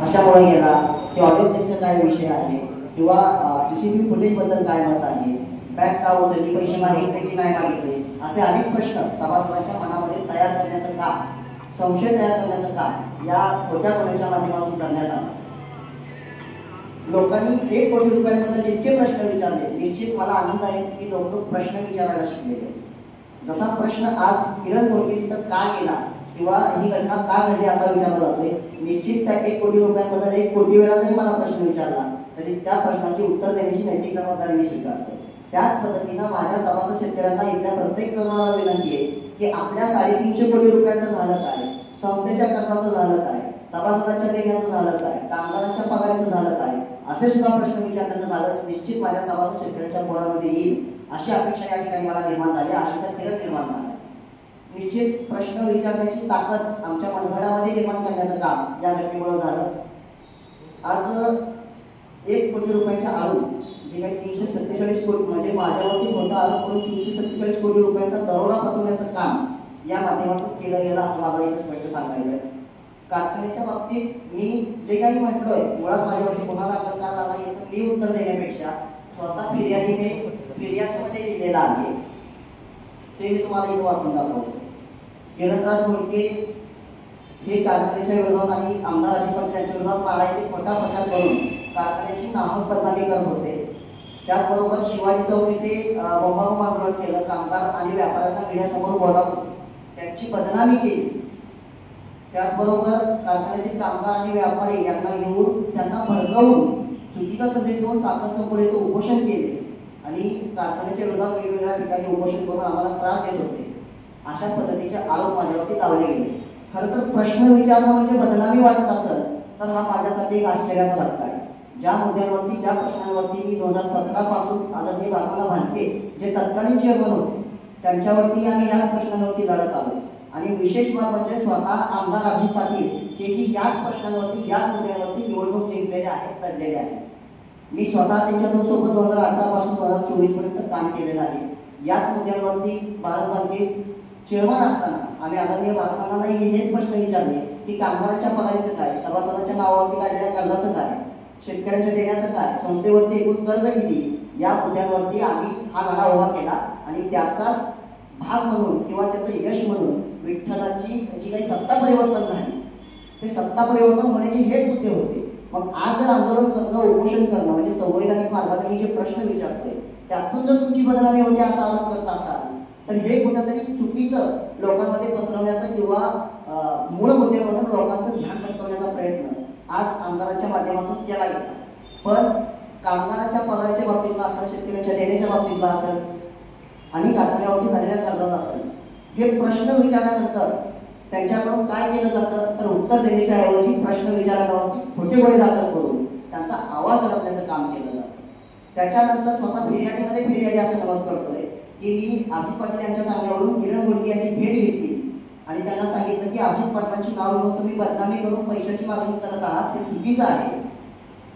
कशामुळे गेला, की ऑडिओ क्लिपचा काय विषय आहे, किंवा सीसीटीव्ही फुटेज बद्दल काय मत आहे, बॅग का उचलली, पैसे मागितले की नाही मागितले, असे अनेक प्रश्न सभासदांच्या मनामध्ये तयार करण्याचं काम, संशय तयार करण्याचं काम या खोट्या गुन्ह्याच्या माध्यमातून करण्यात आलं. लोकांनी 1 कोटी रुपयांबद्दल इतके प्रश्न विचारले. निश्चित मला आनंद आहे की लोक प्रश्न विचारायला शिकलेले. जसा प्रश्न आज किरण मोडके तिथं का गेला किंवा ही घटना का घडली असा विचारला जातोय, निश्चित त्या 1 कोटी रुपयांबद्दल 1 कोटी वेळा जरी मला प्रश्न विचारला तरी त्या प्रश्नाची उत्तर देण्याची नैतिक जबाबदारी मी स्वीकारतो. त्याच पद्धतीनं माझ्या सभासद शेतकऱ्यांना इथल्या प्रत्येक तरुणाला विनंती आहे की आपल्या 350 कोटी रुपयांचं झालं काय, संस्थेच्या कर्जाचं झालं काय, सभासदांच्या देण्याचं झालं काय, कामगारांच्या पगाराचं झालं काय, असे सुद्धा प्रश्न विचारण्याचं झालं निश्चित माझ्या सभासद शेतकऱ्यांच्या पोरामध्ये येईल अशी अपेक्षा या ठिकाणी मला निर्माण झाली, आशेचा किरण निर्माण झाला. निश्चित प्रश्न विचारण्याची ताकद आमच्या मनगटामध्ये निर्माण करण्याचं काम या घटनेमुळे झालं. आज 1 कोटी रुपयांच्या आळू जे काही 347 कोटी म्हणजे माझ्यावरती मोठा आरोप करून 347 कोटी रुपयांचा दरोडा पचवण्याचं काम या माध्यमातून केलं गेलं असं मला इथं स्पष्ट सांगायचं. कारखान्याच्या बाबतीत मी जे काही म्हटलोय मुळात माझ्यावरती कोणाला दाखल का झाला याचं मी उत्तर देण्यापेक्षा स्वतः फिर्यादीने फिर्यादीमध्ये लिहिलेलं आहे ते मी तुम्हाला इथं वाचून दाखवतो. किरणराज मोडके हे कारखान्याच्या विरोधात आणि आमदार अजित पटेल यांच्या विरोधात मारा येथे खोटा प्रचार करून कारखान्याची नाहक बदनामी करत होते. त्याचबरोबर शिवाजी चौक येथे बोंबाबोंब आंदोलन केलं, कामगार आणि व्यापाऱ्यांना मीडियासमोर बोलावून त्यांची बदनामी केली. त्याचबरोबर कारखान्यातील कामगार आणि व्यापारी यांना घेऊन त्यांना भडकवून चुकीचा संदेश देऊन साखर संपले तो उपोषण केले आणि कारखान्याच्या विरोधात वेगवेगळ्या ठिकाणी उपोषण करून आम्हाला त्रास देत होते. अशा पद्धतीचे आरोप माझ्यावरती लावले गेले. खरं तर प्रश्न विचारणं म्हणजे बदनामी वाटत असेल तर हा माझ्यासाठी एक आश्चर्याचा धक्का आहे. ज्या मुद्द्यांवरती ज्या प्रश्नांवरती मी 2017 पासून आदरणीय बाळासाहेब भानके जे तत्कालीन चेअरमन होते त्यांच्यावरती आम्ही याच प्रश्नांवरती लढत आलो आणि विशेष बाब म्हणजे स्वतः आमदार अजित पाटील हेही याच प्रश्नांवरती याच मुद्द्यांवरती निवडणूक जिंकलेले आहेत, लढलेले आहेत. मी स्वतः त्यांच्यातून सोबत 2018 पासून 2024 पर्यंत काम केलेलं आहे. याच मुद्द्यांवरती बाळासाहेब भानके चेअरमन असताना आम्ही आदरणीय भारतांनाही हेच प्रश्न विचारले की कामगारांच्या पगाराचं काय, सभासदांच्या नावावरती काढलेल्या कर्जाचं काय, शेतकऱ्यांच्या देण्याचं काय, संस्थेवरती एकूण कर्ज किती, या मुद्द्यांवरती आम्ही हा लढा उभा केला आणि त्याचाच भाग म्हणून किंवा त्याचं यश म्हणून विठ्ठलाची जी काही सत्ता परिवर्तन झाली ते सत्ता परिवर्तन होण्याचे हेच मुद्दे होते. मग आज जर आंदोलन करणं, उपोषण करणं म्हणजे संवैधानिक मार्गाने जे प्रश्न विचारतोय त्यातून जर तुमची बदनामी होते असा आरोप करत असाल तर हे कुठेतरी चुकीचं लोकांमध्ये पसरवण्याचं किंवा मूळ मुद्दे म्हणून लोकांचं ध्यान भटकवण्याचा प्रयत्न आज आमदारांच्या माध्यमातून केला गेला. पण कामगारांच्या पगाराच्या बाबतीतला असेल, शेतकऱ्यांच्या देण्याच्या बाबतीतला असेल आणि कारखान्यावरती झालेल्या कर्जाचा असेल, हे प्रश्न विचारल्यानंतर त्यांच्याकडून काय केलं जातं तर उत्तर देण्याच्या ऐवजी प्रश्न विचारण्यावरती खोटे गोळे दाखल करून त्यांचा आवाज दडपण्याचं काम केलं जातं. त्याच्यानंतर स्वतः फिर्यादीमध्ये फिर्यादी असं नमूद करतोय की मी अजित पाटील यांच्या सांगण्यावरून किरण मोडके यांची भेट घेतली आणि त्यांना सांगितलं की अजित पाटलांची नाव घेऊन तुम्ही बदनामी करून पैशाची मागणी करत आहात, हे चुकीचं आहे,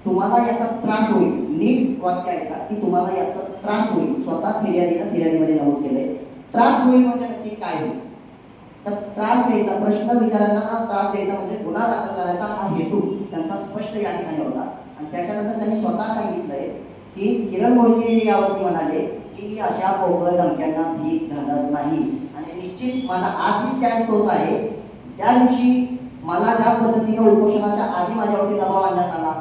तुम्हाला याचा त्रास होईल. नीट वाक्य आहे का की तुम्हाला याचा त्रास होईल. स्वतः फिर्यादीमध्ये नमूद केलंय. त्रास होईल म्हणजे नक्की काय होईल तर त्रास द्यायचा, प्रश्न विचारांना त्रास द्यायचा म्हणजे गुन्हा दाखल करायचा हा हेतू त्यांचा स्पष्ट या ठिकाणी होता. आणि त्याच्यानंतर त्यांनी स्वतः सांगितलंय की किरण मोडके हे यावरती म्हणाले की मी अशा पोकळ धमक्यांना भीक घालत नाही आणि निश्चित माझा आजही स्टँड तोच आहे. त्या दिवशी मला ज्या पद्धतीने उपोषणाच्या आधी माझ्यावरती दबाव आणण्यात आला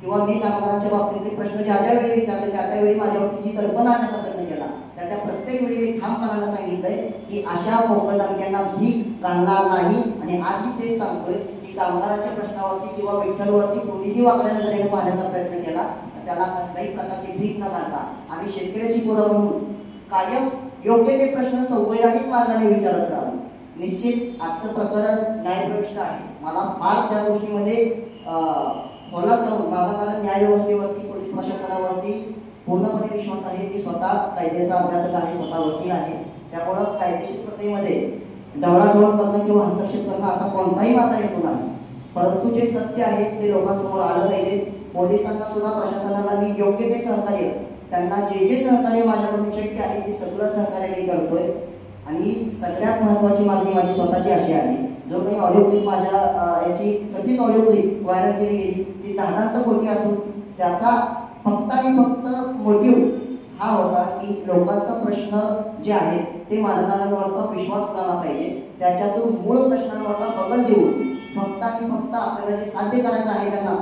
किंवा मी कामगारांच्या बाबतीतले प्रश्न ज्या ज्या वेळी विचारले त्या त्यावेळी माझ्यावरती जी कल्पना आणण्याचा प्रयत्न केला त्या प्रत्येक वेळी मी ठामपणानं सांगितलंय की अशा पोकळ धमक्यांना भीक घालणार नाही. आणि आजही तेच सांगतोय की कामगारांच्या प्रश्नावरती किंवा विठ्ठलवरती कोणीही वाकड्या नजरेने पाहण्याचा प्रयत्न केला त्याला कसल्याही प्रकारची भीक न घालता आम्ही शेतकऱ्याची पोरं म्हणून कायम योग्य ते प्रश्न संवैधानिक मार्गाने विचारत राहू. निश्चित आजचं प्रकरण न्यायप्रविष्ट आहे. मला फार त्या गोष्टीमध्ये खोलात जाऊन माझा कारण न्याय व्यवस्थेवरती, पोलीस प्रशासनावरती पूर्णपणे विश्वास आहे की स्वतः कायद्याचा अभ्यासक आहे, स्वतः वकील आहे. त्यामुळं कायदेशीर प्रक्रियेमध्ये ढवळाढवळ करणं किंवा हस्तक्षेप करणं असा कोणताही माझा हेतू नाही. परंतु जे सत्य आहे ते लोकांसमोर आलं पाहिजे. पोलिसांना सुद्धा प्रशासनाला मी योग्य ते सहकार्य, त्यांना जे जे सहकार्य माझ्याकडून शक्य आहे ते सगळं सहकार्य मी करतोय. आणि सगळ्यात महत्त्वाची मागणी माझी स्वतःची अशी आहे, जो काही ऑडिओ क्लिप माझ्या याची कथित ऑडिओ क्लिप व्हायरल केली गेली ती 10 खोटी असून त्याचा फक्त आणि फक्त मोटिव्ह हा होता की लोकांचा प्रश्न जे आहेत ते मांडणाऱ्यांवरचा विश्वास करायला पाहिजे, त्याच्यातून मूळ प्रश्नांवरचा बदल देऊन फक्त आणि फक्त आपल्याला जे साध्य करायचं आहे, त्यांना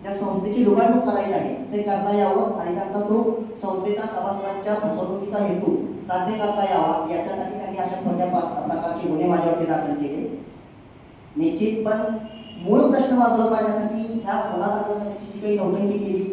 ज्या संस्थेची लुबाडणूक करायची आहे ते करता यावं आणि त्यांचा तो संस्थेच्या सभासदांच्या फसवणुकीचा हेतू साध्य करता यावा याच्यासाठी त्यांनी अशा खोट्या प्रकारचे गुन्हे माझ्यावरती दाखल केले. निश्चित पण मूळ प्रश्न बाजूला काढण्यासाठी ह्या गुन्हा दाखल करण्याची जी काही नोंदणी केली,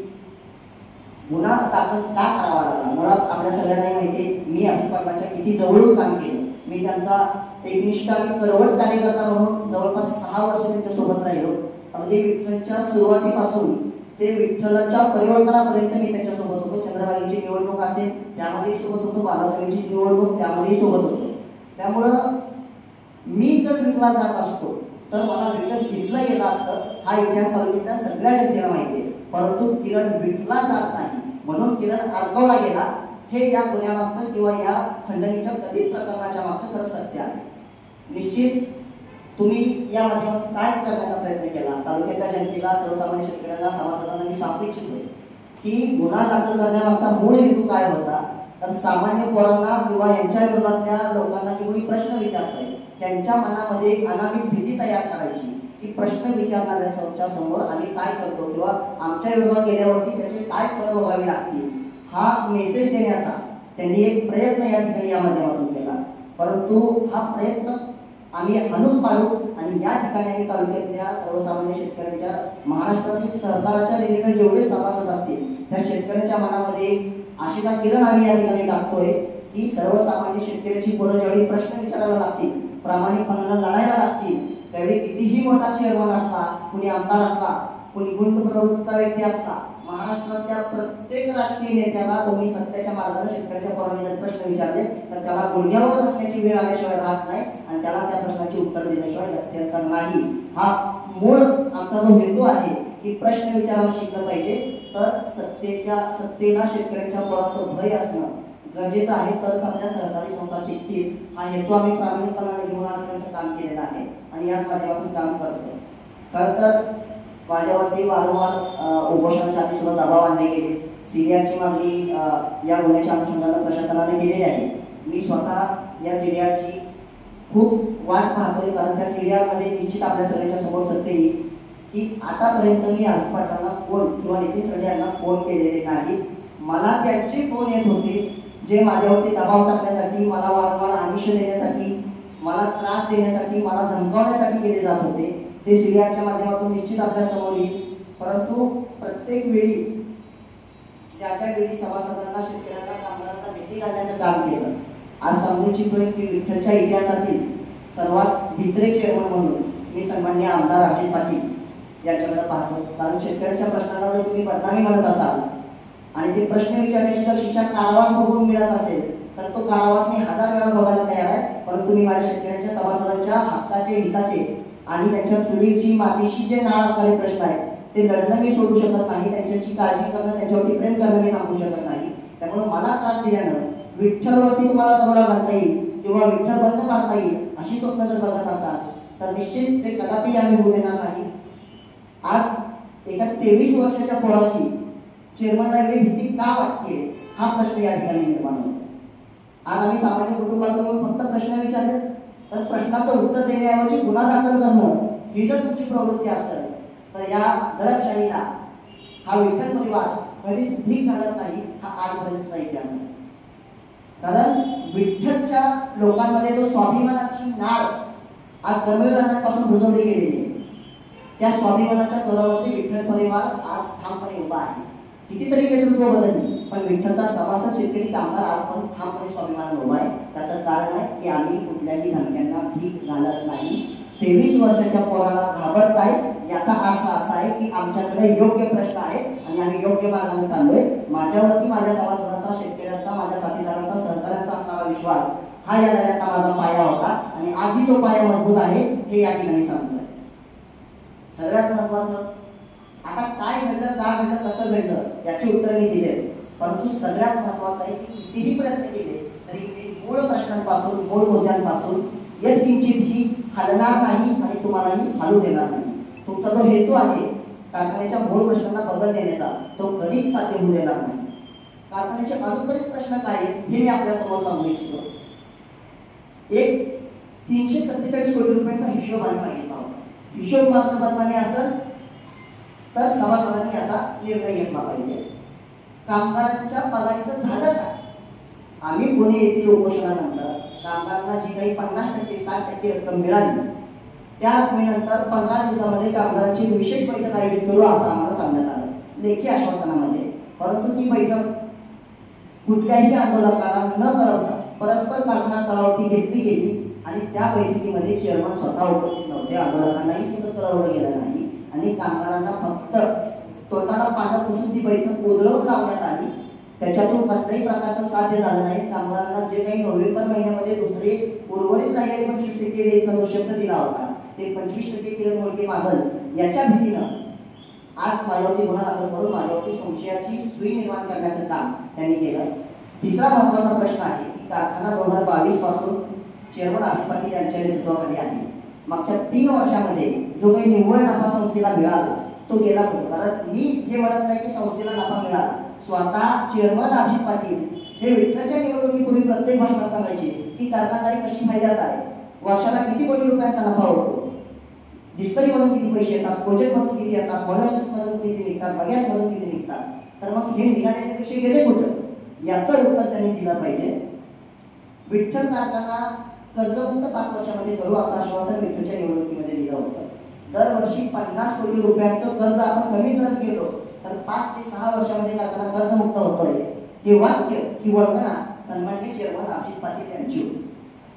गुन्हा दाखल का करावा लागला, मुळात आपल्या सगळ्यांना माहिती मी अभिजित पाटलांच्या किती जवळून काम केलं. मी त्यांचा एकनिष्ठ आणि कडवट कार्यकर्ता म्हणून जवळपास 6 वर्ष त्यांच्यासोबत राहिलो. अगदी विठ्ठलच्या सुरुवातीपासून ते विठ्ठलाच्या परिवर्तनापर्यंत मी त्यांच्यासोबत होतो. चंद्रभागेची निवडणूक असेल त्यामध्ये सोबत होतो, बालासरीची निवडणूक त्यामध्ये सोबत होतो. त्यामुळं मी जर विकला जात असतो तर मला विकत घेतलं गेलं असतं हा इतिहास तालुक्यातल्या सगळ्या जनतेला माहिती आहे. परंतु किरण विकला जात नाही म्हणून किरण अडकवला गेला, हे या गुन्ह्यामागचं किंवा या खंडणीच्या कथित प्रकरणाच्या मागचं खरं सत्य आहे. निश्चित तुम्ही या माध्यमातून काय करण्याचा प्रयत्न केला, तालुक्यातल्या जनतेला, सर्वसामान्य शेतकऱ्यांना, सभासदांना मी सांगू इच्छितोय की गुन्हा दाखल करण्यामागचा मूळ हेतू काय होता. तर सामान्य पोरांना किंवा यांच्या विरोधातल्या लोकांना जे कोणी प्रश्न विचारताय त्यांच्या मनामध्ये अनामिक भीती तयार करायची की प्रश्न विचारणाऱ्यांच्या समोर आम्ही काय करतो किंवा आमच्या विरोधात गेल्यावरती त्याचे काय फळ भोगावे लागतील हा मेसेज देण्याचा त्यांनी एक प्रयत्न या ठिकाणी या माध्यमातून केला. परंतु हा प्रयत्न आम्ही हाणून पाडू आणि या ठिकाणी आम्ही तालुक्यातल्या सर्वसामान्य शेतकऱ्यांच्या महाराष्ट्रातील सहकाराच्या रिलेटेड जेवढे सभासद असतील त्या शेतकऱ्यांच्या मनामध्ये आशेचा किरण आम्ही या ठिकाणी टाकतोय की सर्वसामान्य शेतकऱ्याची पोरं ज्यावेळी प्रश्न विचारायला लागतील, प्रामाणिकपणानं लढायला लागतील, त्यावेळी कितीही मोठा चेअरमन असला, कुणी आमदार असला, कुणी गुंड प्रवृत्तीचा व्यक्ती असला, महाराष्ट्रातल्या प्रत्येक राजकीय नेत्याला तुम्ही सत्याच्या मार्गाने शेतकऱ्याच्या पोरांनी जर प्रश्न विचारले तर त्याला गुडघ्यावर बसण्याची वेळ आल्याशिवाय राहत नाही आणि त्याला त्या प्रश्नाची उत्तर दिल्याशिवाय गत्यंतर नाही. हा मूळ आमचा जो हेतू आहे की प्रश्न विचारायला शिकलं पाहिजे, तर सत्तेला शेतकऱ्यांच्या पोरांचं भय असणं गरजेचं आहे, तरच आपल्या सहकारी संस्था टिकतील. हा हेतू आम्ही प्रामाणिकपणाने घेऊन आजपर्यंत काम केलेलं आहे आणि याच माध्यमातून काम करतो. खरं तर माझ्यावरती वारंवार उपोषणाच्या आधी सुद्धा दबाव आणले गेले. सीडीआरची मागणी या गुन्ह्याच्या अनुषंगाने प्रशासनाने केलेली आहे. मी स्वतः या सीडीआरची खूप वाट पाहतोय, कारण त्या सीडीआरमध्ये निश्चित आपल्या सगळ्यांच्या समोर सत्य येईल की आतापर्यंत मी अजित पाटलांना फोन किंवा नितीन सरडे यांना फोन केलेले नाही. मला त्यांचे फोन येत होते जे माझ्यावरती दबाव टाकण्यासाठी, मला वारंवार आमिष देण्यासाठी, मला त्रास देण्यासाठी, मला धमकावण्यासाठी केले जात होते. ते सीडीआरच्या माध्यमातून निश्चित आपल्या समोर येईल. परंतु प्रत्येक वेळी ज्या वेळी सभासदांना, शेतकऱ्यांना, कामगारांना भीती घालण्याचं काम केलं. आज सांगू इच्छितोय की विठ्ठलच्या इतिहासातील सर्वात भित्रे चेअरमन म्हणून मी सन्माननीय आमदार अभिजित पाटील यांच्याकडे पाहतो. कारण शेतकऱ्यांच्या प्रश्नांना जर तुम्ही बदनामी म्हणत असाल आणि ते प्रश्न विचारण्याची जर शिक्षा कारावास बघून मिळत असेल तर तो कारावास मी 1000 वेळा भोगायला तयार आहे. परंतु मी माझ्या शेतकऱ्यांच्या सभासदांच्या हक्काचे, हिताचे आणि त्यांच्या चुलीची, मातीशी जे नाळ असणारे प्रश्न आहेत ते लढणं मी सोडू शकत नाही. त्यांच्याची काळजी करणं, त्यांच्यावरती प्रेम करणं मी थांबू शकत नाही. त्यामुळे मला त्रास दिल्यानं विठ्ठलवरती तुम्हाला दरोडा घालता येईल किंवा विठ्ठल बंद पाडता येईल अशी स्वप्न जर बघत असाल तर निश्चित ते कदापि आम्ही होऊ देणार नाही. आज एका 23 वर्षाच्या पोराची चेअरमनला एवढी भीती का वाटते हा प्रश्न या ठिकाणी निर्माण होतो. आज आम्ही सामान्य कुटुंबातून फक्त प्रश्न विचारले तर प्रश्नाचं उत्तर देण्याऐवजी गुन्हा दाखल करणं ही जर तुमची प्रवृत्ती असेल तर या दडपशाहीला हा विठ्ठल परिवार कधीच भीक घालत नाही. हा आजपर्यंतचा इतिहास आहे. कारण विठ्ठलच्या लोकांमध्ये जो स्वाभिमानाची नाळ आज कर्मवीरांपासून रुजवली गेलेली आहे, त्या स्वाभिमानाच्या जोरावरती विठ्ठल परिवार आज ठामपणे उभा आहे. कितीतरी नेतृत्व बदलली पण विठ्ठलचा सभासद, शेतकरी, कामगार आज पण ठामपणे स्वाभिमान उभा आहे. त्याचं कारण आहे की आम्ही कुठल्याही धमक्यांना भीक घालत नाही. 23 वर्षाच्या पोराला घाबरताय याचा अर्थ असा आहे की आमच्याकडे योग्य प्रश्न आहेत आणि आम्ही योग्य मार्गाने चाललोय. माझ्यावरती, माझ्या सभासदांचा, शेतकऱ्यांचा, माझ्या साथीदारांचा, सहकाऱ्यांचा असणारा विश्वास हा या लढ्याचा माझा पाया होता आणि आजही तो पाया मजबूत आहे हे या ठिकाणी सांगतोय. सगळ्यात महत्वाचं आता काय घडलं, का घडलं, कसं घडलं याची उत्तर मी दिले. परंतु सगळ्यात महत्वाचं आहे की कितीही प्रयत्न केले तरी मूळ प्रश्नांपासून मूळ मुद्द्यांपासून यत्किंचितही हलणार नाही आणि तुम्हालाही हलू देणार नाही. तुमचा जो हेतू आहे कारखान्याच्या मूळ प्रश्नांना बदल देण्याचा तो कधीच साध्य होऊ देणार नाही. कारखान्याचे अनुत्तरित प्रश्न काय आहेत हे मी आपल्या समोर सांगू इच्छितो. एक 347 कोटी रुपयांचा हिशोब आम्ही मागितला होता. हिशोब मागणं असेल तर सभासदांनी याचा निर्णय घेतला पाहिजे. कामगारांच्या पगारीचं झालं का? आम्ही पुणे येथील उपोषणानंतर कामगारांना जी काही 50% 60% रक्कम मिळाली त्या रकमेनंतर 15 दिवसामध्ये कामगारांची विशेष बैठक आयोजित करू असं आम्हाला सांगण्यात आलं लेखी आश्वासनामध्ये. परंतु ती बैठक कुठल्याही आंदोलकांना न कळवता परस्पर कारखाना स्तरावरती घेतली गेली आणि त्या बैठकीमध्ये चेअरमन स्वतः उपस्थित नव्हते. आंदोलकांनाही तिथं कळवलं गेलं नाही आणि कामगारांना फक्त तोंडाला पानं पुसून ती बैठक उधळून लावण्यात आली. त्याच्यातून कसल्याही प्रकारचं साध्य झालं नाही. कामगारांना जे काही नोव्हेंबर महिन्यामध्ये दुसरे उर्वरित राहिलेले 25% द्यायचा जो शब्द दिला होता ते 25% किरण मोडके मागल याच्या भीतीनं आज माझ्यावरती गुन्हा दाखल करून माझ्यावरती संशयाची सुई निर्माण करण्याचं काम त्यांनी केलं. तिसरा महत्वाचा प्रश्न आहे की कारखाना 2022 पासून चेअरमन अभिजित पाटील यांच्या नेतृत्वाखाली आहे. मागच्या 3 वर्षामध्ये जो काही निव्वळ नफा संस्थेला मिळाला तो गेला कुठं? कारण मी हे म्हणत नाही की संस्थेला नफा मिळाला. स्वतः चेअरमन अभिजित पाटील हे विठ्ठलच्या निवडणुकीपूर्वी प्रत्येक भाषणात सांगायचे की कारखानदारी कशी फायद्यात आहे, वर्षाला किती कोटी रुपयांचा नफा होतो, डिस्टरी मधून किती पैसे येतात, प्रोजेक्ट मधून किती येतात, मोलॅसिस मधून किती निघतात, बगॅस मधून किती निघतात. तर मग हे निघालेले पैसे गेले कुठं याचं उत्तर त्यांनी दिलं पाहिजे. विठ्ठल कारखाना कर्जमुक्त 5 वर्षामध्ये करू असं आश्वासन विठ्ठलच्या निवडणुकीमध्ये दिलं होतं. दरवर्षी 50 कोटी रुपयांचं कर्ज आपण कमी करत गेलो तर 5 ते 6 वर्षामध्ये कारखाना कर्जमुक्त होतोय. हे वाक्य ही वळखना सन्माननीय चेअरमन अभिजित पाटील यांची होती.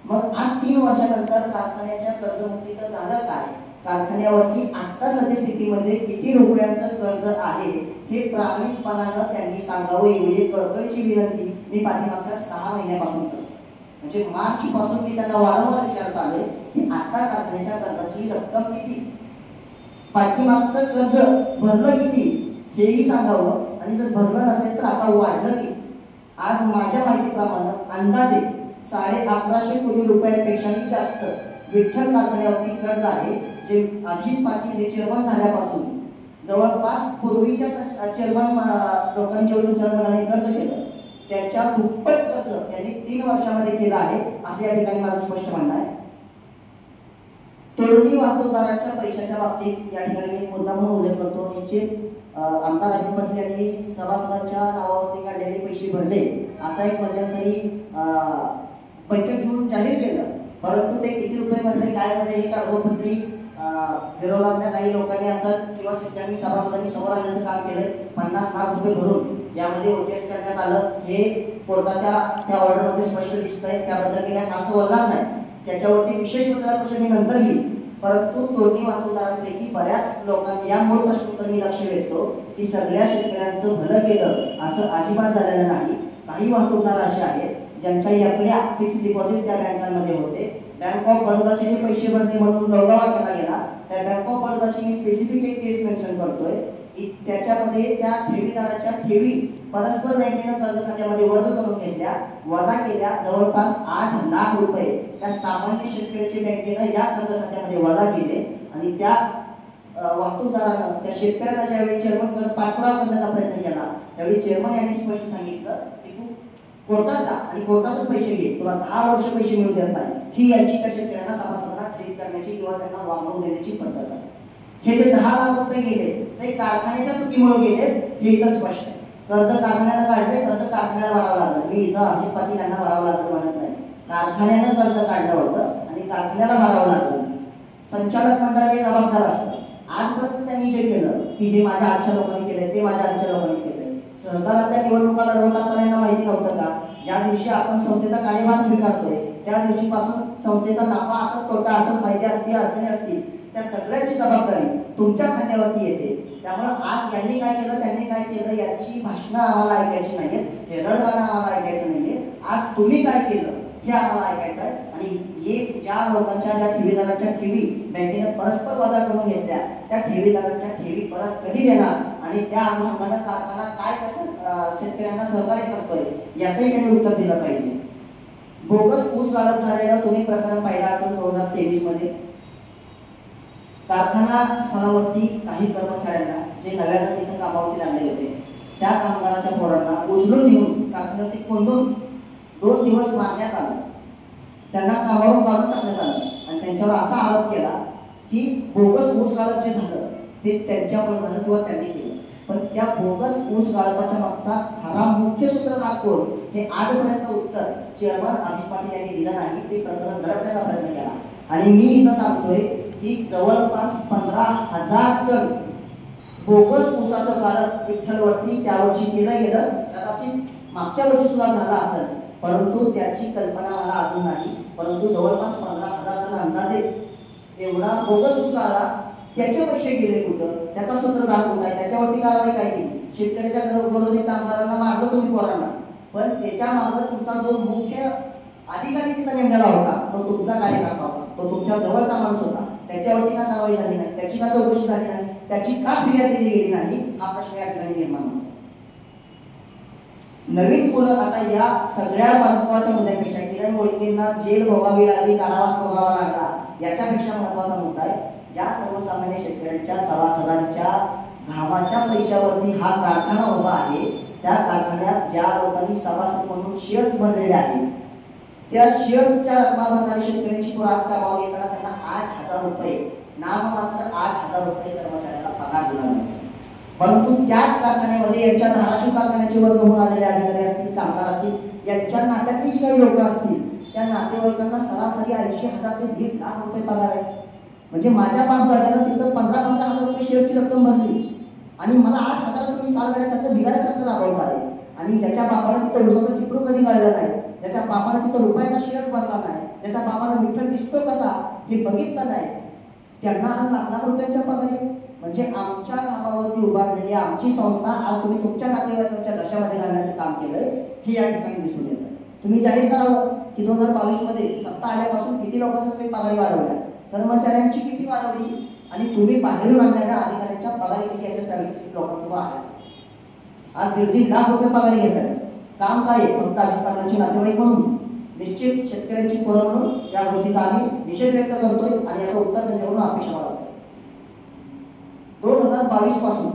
मग आज 3 वर्षानंतर कारखान्याच्या कर्जमुक्तीचं झालं काय? कारखान्यावरती आता सद्यस्थितीमध्ये किती रुपयांचं कर्ज आहे हे प्रामाणिकपणानं त्यांनी सांगावं एवढी कळकळीची विनंती मी पाठीमागच्या 6 महिन्यापासून करतो. म्हणजे मार्च पासून मी त्यांना वारंवार विचारत आले की आता कारखान्याच्या कर्जाची रक्कम किती, पाठीमागचं कर्ज भरलं किती हेही सांगावं आणि जर भरलं नसेल तर आता वाढलं किती. आज माझ्या माहितीप्रमाणे अंदाजे 1150 कोटी रुपयांपेक्षाही जास्त विठ्ठल कारखान्यावरती कर्ज आहे जे अभिजित पाटील हे चेअरमन झाल्यापासून जवळपास पूर्वीच्या चेअरमन लोकांनी जेवढं चेअरमनाने कर्ज केलं त्याच्या दुप्पट कर्ज त्यांनी 3 वर्षामध्ये केलं आहे असं या ठिकाणी मला स्पष्ट म्हणणं आहे. तोरणी वाहतूकदारांच्या पैशाच्या बाबतीत या ठिकाणी मी मुद्दा म्हणून उल्लेख करतो. निश्चित आमदार अभिजित पाटील यांनी सभासदांच्या नावावरती काढलेले पैसे भरले असा एक मध्यंतरी बैठक घेऊन जाहीर केलं. परंतु ते किती रुपये भरले काय भरले हे कागदोपत्री विरोधातल्या काही लोकांनी असं किंवा त्यांनी सभासदांनी समोर आणण्याचं काम केलं. 50 लाख रुपये भरून यामध्ये ओटीएस करण्यात आलं हे कोर्टाच्या त्या ऑर्डरमध्ये स्पष्ट दिसतंय. त्याबद्दल मी काय फारसं बोलणार नाही. त्याच्यावरती विशेष पत्रकार परिषद मी नंतर घेईल. परंतु तोरणी वाहतूकदारांपैकी बऱ्याच लोकांनी या मूळ प्रश्नावर मी लक्ष वेधतो की सगळ्या शेतकऱ्यांचं भलं केलं असं अजिबात झालेलं नाही. काही वाहतूकदार असे आहेत ज्यांच्या एफड्या फिक्स डिपॉझिट त्या बँकांमध्ये होते. बँक ऑफ बडोदाचे जे पैसे भरले म्हणून गौरवा केला गेला त्या बँक ऑफ बडोदाची मी स्पेसिफिक एक केस मेन्शन करतोय की त्याच्यामध्ये त्या ठेवीदाराच्या ठेवी परस्पर बँकेनं कर्ज खात्यामध्ये वर्ग करून घेतल्या, वजा केल्या जवळपास 8 लाख रुपये त्या सामान्य शेतकऱ्याच्या बँकेनं या कर्ज खात्यामध्ये वजा केले आणि त्या वाहतूकदारानं त्या शेतकऱ्याला ज्यावेळी चेअरमन कडे पाठपुरावा करण्याचा प्रयत्न केला त्यावेळी चेअरमन यांनी स्पष्ट सांगितलं की तू कोर्टात जा आणि कोर्टातून पैसे घे, तुला 10 वर्ष पैसे मिळू देत नाही. ही यांची त्या शेतकऱ्यांना सभासदांना ट्रीट करण्याची किंवा त्यांना वागणूक देण्याची पद्धत आहे. हे जे 10 लाख रुपये गेले ते कारखान्याच्या चुकीमुळे गेले हे इथं स्पष्ट आहे. कर्ज कारखान्यानं काढले, कर्ज कारखान्याला भरावं लागलं. मी इथं अभिजित पाटील यांना भरावं लागलं म्हणत नाही. कारखान्यानं कर्ज काढलं होतं आणि कारखान्याला भरावं लागलं. संचालक मंडळ हे जबाबदार असतं. आजपर्यंत त्यांनी जे केलं की हे माझ्या आजच्या लोकांनी केलंय ते माझ्या आजच्या लोकांनी केलंय. सहकारातल्या निवडणुका लढवत असताना यांना माहिती नव्हतं का ज्या दिवशी आपण संस्थेचा कार्यभार स्वीकारतोय त्या दिवशीपासून संस्थेचा नफा असेल, तोटा असेल, फायदे असतील, अडचणी असतील त्या सगळ्याची जबाबदारी तुमच्या खात्यावरती येते. त्यामुळे आज यांनी काय केलं त्यांनी काय केलं याची भाषणं आम्हाला ऐकायची नाहीयेत, हेरडगाणं आम्हाला ऐकायचं नाहीये. आज तुम्ही काय केलं हे आम्हाला ऐकायचं आहे. आणि हे ज्या लोकांच्या ज्या ठेवीदारांच्या ठेवी बँकेने परस्पर वजा करून घेतल्या त्या ठेवीदारांच्या ठेवी परत कधी देणार आणि त्या अनुषंगाने कारखाना काय कसं शेतकऱ्यांना सहकार्य करतोय याचंही त्यांनी उत्तर दिलं पाहिजे. बोगस ऊस गाळप झालेलं तुम्ही प्रकरण पाहिलं असेल 2023 मध्ये. कारखाना स्थळावरती काही कर्मचाऱ्यांना जे नव्यानं तिथं कामावरती लागले होते त्या कामगाराच्या पोरांना उचलून घेऊन कारखान्यावरती कोंडून 2 दिवस मारण्यात आलं. त्यांना कामावरून काढून टाकण्यात आलं आणि त्यांच्यावर असा आरोप केला की बोगस ऊस गाळप जे झालं ते त्यांच्यामुळे झालं किंवा त्यांनी केलं. पण त्या बोगस ऊस गाळपाच्या मागचा खरा मुख्य सूत्रधार कोण हे आजपर्यंत उत्तर चेअरमन अभिष पाटील यांनी दिलं नाही. ते प्रकरण दडपण्याचा प्रयत्न केला आणि मी इथं सांगतोय की जवळपास 15,000 टन बोगस ऊसाचं गाळप विठ्ठलवरती त्या वर्षी केलं गेलं. कदाचित मागच्या वर्षी सुद्धा झालं असेल, परंतु त्याची कल्पना मला अजून नाही. परंतु जवळपास 15,000 टन अंदाजे एवढा बोगस ऊस गाळला. त्याचे पैसे गेले कुठं, त्याचा सूत्रधार कुठं आहे, त्याच्यावरती कारवाई काय केली? शेतकऱ्याच्या विरोधी कामगारांना मारलं तुम्ही पोरांना, पण त्याच्या मागे तुमचा जो मुख्य अधिकारी तिथं नेमलेला होता तो तुमचा कार्यकर्ता होता, तो तुमच्या जवळचा माणूस होता. त्याच्यावरती का कारवाई झाली नाही, त्याची का चौकशी झाली नाही, त्याची का फिर्याद दिली गेली नाही, हा प्रश्न या ठिकाणी निर्माण होतो. नवीन मुलं आता या सगळ्या महत्वाच्या मुद्द्यापेक्षा किरण मोडकेंना जेल भोगावी लागली, कारावास भोगावा लागला, याच्यापेक्षा महत्वाचा मुद्दा आहे ज्या सर्वसामान्य शेतकऱ्यांच्या सभासदांच्या घामाच्या पैशावरती हा कारखाना उभा आहे. त्या कारखान्यात ज्या लोकांनी सभासद म्हणून शेअर्स भरलेले आहेत त्या शेअर्सच्या रक्कमा भरणारी शेतकऱ्यांची आज कामावर येताना त्यांना 8,000 रुपये नाममात्र 8,000 रुपये कर्मचाऱ्याला पगार दिला जातो. परंतु त्याच कारखान्यामध्ये यांच्या धाराशिव कारखान्याचे वर्ग होऊन आलेले अधिकारी असतील, कामगार असतील, यांच्या नात्यातली जी काही लोक असतील त्या नातेवाईकांना सरासरी 80,000 ते 1.5 लाख रुपये पगार आहे. म्हणजे माझ्या बाप झाल्यानं तिथं 15,000 रुपये शेअरची रक्कम भरली आणि मला 8,000 रुपये साल गाड्यासारखं भिगाऱ्यासारखं राबवत आहे. आणि ज्याच्या बापानं तिथं उसाचं टिपरू कधी काढलं नाही, ज्याच्या बापानं तिथं रुपयाचा शेअर भरला नाही, ज्याच्या बापानं विठ्ठल दिसतो कसा हे बघितलं नाही, त्यांना आज लाख रुपयांच्या पगार. म्हणजे आमच्या कामावरती उभारलेली आमची संस्था आज तुम्ही तुमच्या नातेवाईकांच्या लक्षामध्ये घालण्याचं काम केलंय हे या ठिकाणी दिसून येतं. तुम्ही जाहीर करावं की 2022 मध्ये सत्ता आल्यापासून किती लोकांचा तुम्ही पगारी वाढवल्या, कर्मचाऱ्यांची किती वाढवली आणि तुम्ही बाहेरून आणलेल्या अधिकाऱ्यांच्या पगारी किती याच्या सर्व्हिस लोकांसोबत आल्या. आज 1.5 लाख रुपये पगारी घेतात. काम काय आहे? फक्त अधिकाऱ्यांचे नातेवाईक म्हणून निश्चित शेतकऱ्यांची पोरं म्हणून या गोष्टीचा आम्ही निषेध व्यक्त करतोय आणि याचं उत्तर त्यांच्याकडून अपेक्षा बाळगतोय. 2022 पासून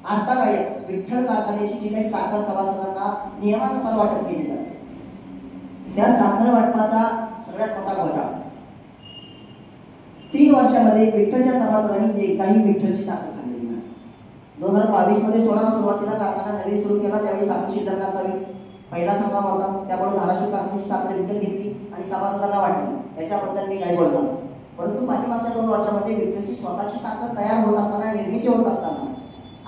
आता काय विठ्ठल कारखान्याची जी काही साखर सभासदांना नियमानुसार वाटप केली जाते त्या साखर वाटपाचा सगळ्यात मोठा घोटाळा 3 वर्षामध्ये विठ्ठलच्या सभासदांनी एकाही विठ्ठलची साखर खाल्लेली नाही. 2022 मध्ये सुरुवातीला कारखाना नवीन सुरू केला त्यावेळी साखर शिल्लक नसावी, पहिला हंगाम होता, त्यामुळे धाराशिव कारखान्याची साखर विकत घेतली आणि सभासदांना वाटली. याच्याबद्दल मी काही बोलणार. परंतु पाठीमागच्या 2 वर्षामध्ये विठ्ठलची स्वतःची साखर तयार होत असताना, निर्मिती होत असताना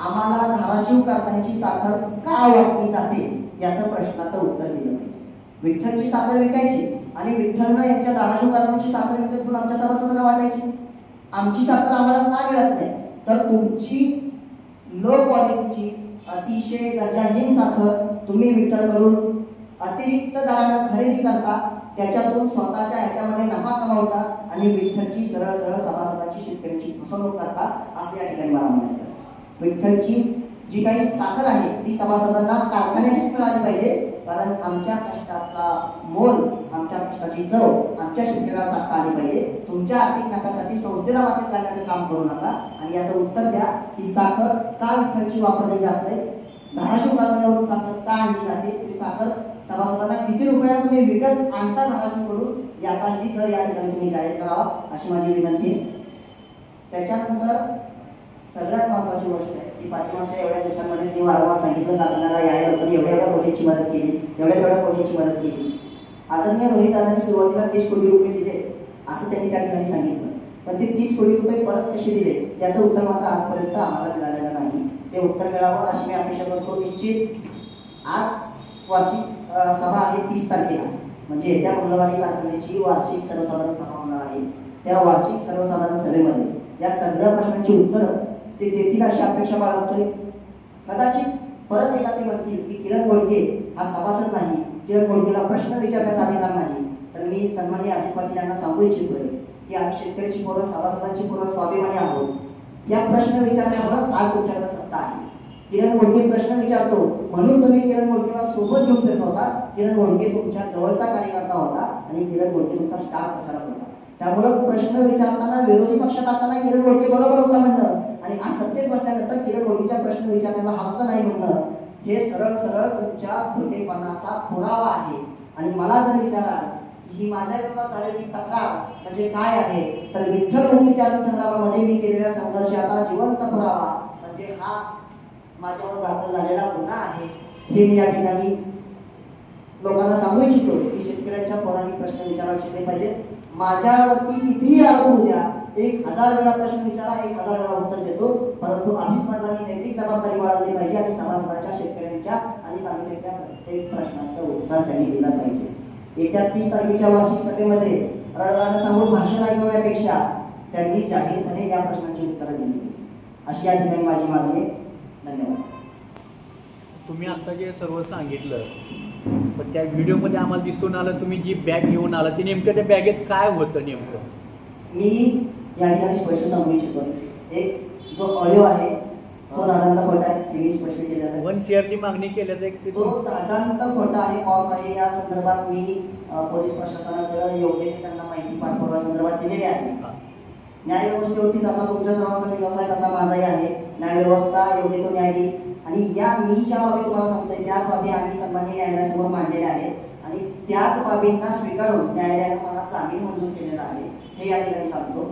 आम्हाला धाराशिव कारखान्याची साखर का वाटली जाते याचं प्रश्नाचं उत्तर दिलं पाहिजे. विठ्ठलची साखर विकायची आणि विठ्ठलनं यांच्या धाराशिव कारखान्याची साखर विकत घेऊन आमच्या सभासदांना वाटायची. आमची साखर आम्हाला का मिळत नाही? तर तुमची लो क्वालिटीची अतिशय दर्जाहीन साखर तुम्ही विठ्ठलकडून अतिरिक्त दराने खरेदी करता, त्याच्यातून स्वतःच्या ह्याच्यामध्ये नफा कमावता आणि विठ्ठलची सरळ सरळ सभासदांची शेतकऱ्यांची फसवणूक करता असं या ठिकाणी मला म्हणायचं. विठ्ठलची जी काही साखर आहे ती सभासदांना कारखान्याचीच मिळाली पाहिजे, कारण आमच्या कष्टाचा मोल, आमच्या कष्टाची चव आमच्या शेतकऱ्याला टाकता आली पाहिजे. तुमच्या आर्थिक नफ्यासाठी संस्थेला वाटत घालण्याचं काम करू नका आणि याचं उत्तर द्या की साखर का विठ्ठलची वापरली जात नाही, धाराशिव कारखान्यावरून साखर का आणली जाते, ती साखर सभासदांना किती रुपयाला तुम्ही विकत आणता धाराशिव करून याचाही दर या ठिकाणी तुम्ही जाहीर करावा अशी माझी विनंती आहे. त्याच्यानंतर सगळ्यात महत्वाची गोष्ट आहे की पाठीमागच्या एवढ्या दिवसांमध्ये मी वारंवार सांगितलं कारखान्याला या लोकांनी एवढ्या कोटीची मदत केली, तेवढ्या कोटीची मदत केली. आदरणीय रोहित दादांनी सुरुवातीला 30 कोटी रुपये दिले असं त्यांनी त्या ठिकाणी सांगितलं, पण ते 30 कोटी रुपये परत कसे दिले याचं उत्तर मात्र आजपर्यंत आम्हाला मिळालेलं नाही. ते उत्तर मिळावं अशी मी अपेक्षा करतो. निश्चित आज वार्षिक सभा आहे 30 तारखेला, म्हणजे येत्या मंगळवारी कारखान्याची वार्षिक सर्वसाधारण सभा होणार आहे. त्या वार्षिक सर्वसाधारण सभेमध्ये या सगळ्या प्रश्नांची उत्तरं ते देतील अशी अपेक्षा बाळगतोय. कदाचित परत एकदा ते म्हणतील की किरण मोडके हा सभासद नाही, किरण मोडकेला प्रश्न विचारण्याचा अधिकार नाही, तर मी सन्माननीय अभिष पाटील यांना सांगू इच्छितोय की आम्ही शेतकऱ्याची पोरं, सभासदांची पोरं स्वाभिमानी आहोत. या प्रश्न विचारण्यामुळे आज तुमच्याकडे सत्ता आहे किरण मोडके प्रश्न विचारतो म्हणून तुम्ही किरण मोडकेला सोबत घेऊन फिरत होता. किरण मोडके तुमच्या जवळचा कार्यकर्ता होता आणि किरण मोडके तुमचा स्टार प्रचारक होता. त्यामुळे प्रश्न विचारताना विरोधी पक्षात असताना किरण मोडके बरोबर होता म्हणणं आणि आज सत्तेत बसल्यानंतर किरण मोडकेच्या प्रश्न विचारण्याला हक्क नाही म्हणणं हे सरळ सरळ तुमच्या खोटेपणाचा पुरावा आहे. आणि मला जर विचाराल ही माझ्या विरोधात झालेली तक्रार म्हणजे काय आहे तर विठ्ठल मुक्तीचारण संग्रामामध्ये मी केलेल्या संघर्षाचा जिवंत पुरावा म्हणजे हा माझ्यावर दाखल झालेला गुन्हा आहे. हे मी या ठिकाणी लोकांना सांगू इच्छितो की शेतकऱ्यांच्या पोरांनी प्रश्न विचारायला शिकले पाहिजेत. माझ्यावरती कितीही आरोप होऊ द्या, 1000 वेळा प्रश्न विचारा, 1000 वेळा उत्तर देतो, परंतु अभित मंडळांनी नैतिक जबाबदारी बाळगली पाहिजे आणि सभासदांच्या शेतकऱ्यांच्या आणि तालुक्यातल्या प्रत्येक प्रश्नाचं उत्तर त्यांनी दिलं पाहिजे. येत्या 30 तारखेच्या वार्षिक सभेमध्ये रडगाणं सांगून भाषण ऐकवण्यापेक्षा त्यांनी जाहीरपणे या प्रश्नांची उत्तरं दिली अशी या ठिकाणी माझी मागणी आहे. धन्यवाद. तुम्ही आता जे सर्व सांगितलं पण त्या व्हिडिओमध्ये आम्हाला दिसून आलं तुम्ही जी बॅग घेऊन आला ती नेमकं त्या बॅगेत काय होतं नेमकं? मी या ठिकाणी स्पष्ट सांगू इच्छितो एक जो ऑडिओ आहे तो दादांचा खोटा आहे हे मी स्पष्ट केलेला आहे. 1 CR ची मागणी केल्याचा एक तो दादांचा खोटा आहे ऑफ आहे. या संदर्भात मी पोलीस प्रशासनाकडे योग्य ते त्यांना माहिती पाठवण्या संदर्भात दिलेली आहे. न्यायव्यवस्थेवरती जसा तुमच्या सर्वांचा विश्वास आहे तसा माझाही आहे. न्यायव्यवस्था योग्य तो न्याय देईल आणि या मी ज्या बाबी तुम्हाला सांगतोय त्याच बाबी आम्ही सन्माननीय न्यायालयासमोर मांडलेल्या आहेत आणि त्याच बाबींना स्वीकारून न्यायालयाने मला जामीन मंजूर केलेला आहे हे या ठिकाणी सांगतो.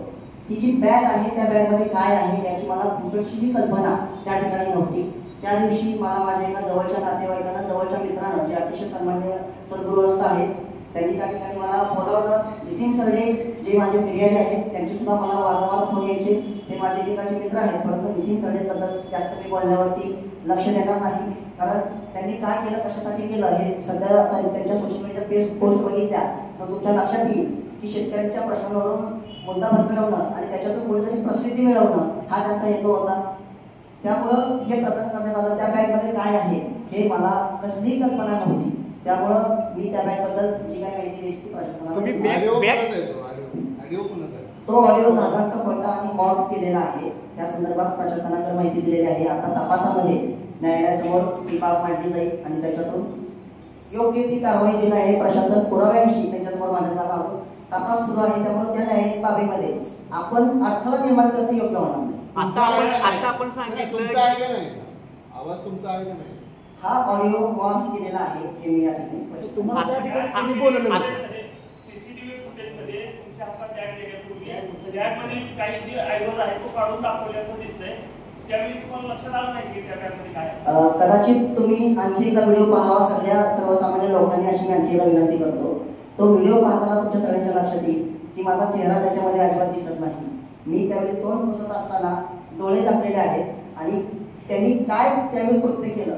ती जी बॅग आहे त्या बॅगमध्ये काय आहे याची मला पुसटशीही कल्पना त्या ठिकाणी नव्हती. त्या दिवशी मला माझ्या एका जवळच्या नातेवाईकांना जवळच्या मित्रांना जे अतिशय सन्मान्य सद्गृहस्थ आहेत त्यांनी त्या ठिकाणी मला बोलावलं. नितीन सरडे जे माझे फिर्यादी आहेत त्यांचे सुद्धा मला वारंवार फोन यायचे. ते माझे एकाचे मित्र आहेत परंतु नितीन सरडेबद्दल जास्त मी बोलण्यावरती लक्ष देणार नाही कारण त्यांनी काय केलं कशासाठी केलं हे सध्या त्यांच्या सोशल मीडियाच्या पोस्ट बघितल्या तर तुमच्या लक्षात येईल की शेतकऱ्यांच्या प्रश्नांवरून मुद्दा मिळवणं आणि त्याच्यातून कुठेतरी प्रसिद्धी मिळवणं हा त्यांचा हेतू होता. त्यामुळं हे प्रकरण करण्यात आलं. त्या बॅगमध्ये काय आहे हे मला कसलीही कल्पना नव्हती. त्यामुळं मी त्या बॅगबद्दल जी काही माहिती द्यायची तो ऑडिओ दादांचा खोटा आणि मॉर्फ केलेला आहे. त्या संदर्भात प्रशासनाकडे माहिती दिलेली आहे. आता तपासामध्ये न्यायालयासमोर ती बाब मांडली जाईल आणि त्याच्यातून योग्य ती कारवाई जी आहे प्रशासन पुराव्यानिशी त्यांच्यासमोर मांडणार आहोत. तपास सुरू आहे त्यामुळे त्या न्यायिक बाबीमध्ये आपण अडथळा निर्माण करणं योग्य होणार नाही. आता आपण सांगितलं आवाज तुमचा आहे का नाही? हा ऑडिओ मॉर्फ केलेला आहे हे मी या ठिकाणी स्पष्ट सीसीटीव्ही फुटेजमध्ये तुमच्या हातात बॅग गेल्यापूर्वी त्यामध्ये काही जे ऐवज आहे तो काढून दाखवल्याचं दिसतंय. त्यावेळी तुम्हाला लक्षात आलं नाही की त्या बॅगमध्ये काय? कदाचित तुम्ही आणखी एकदा व्हिडिओ पाहावा. सर्वसामान्य लोकांनी अशी मी आणखी एकदा विनंती करतो. तो व्हिडिओ पाहताना तुमच्या सगळ्यांच्या लक्षात येईल की माझा चेहरा त्याच्यामध्ये अजिबात दिसत नाही. मी त्यावेळी तोंड पुसत असताना डोळे झाकलेले आहेत आणि त्यांनी काय त्यावेळी कृत्य केलं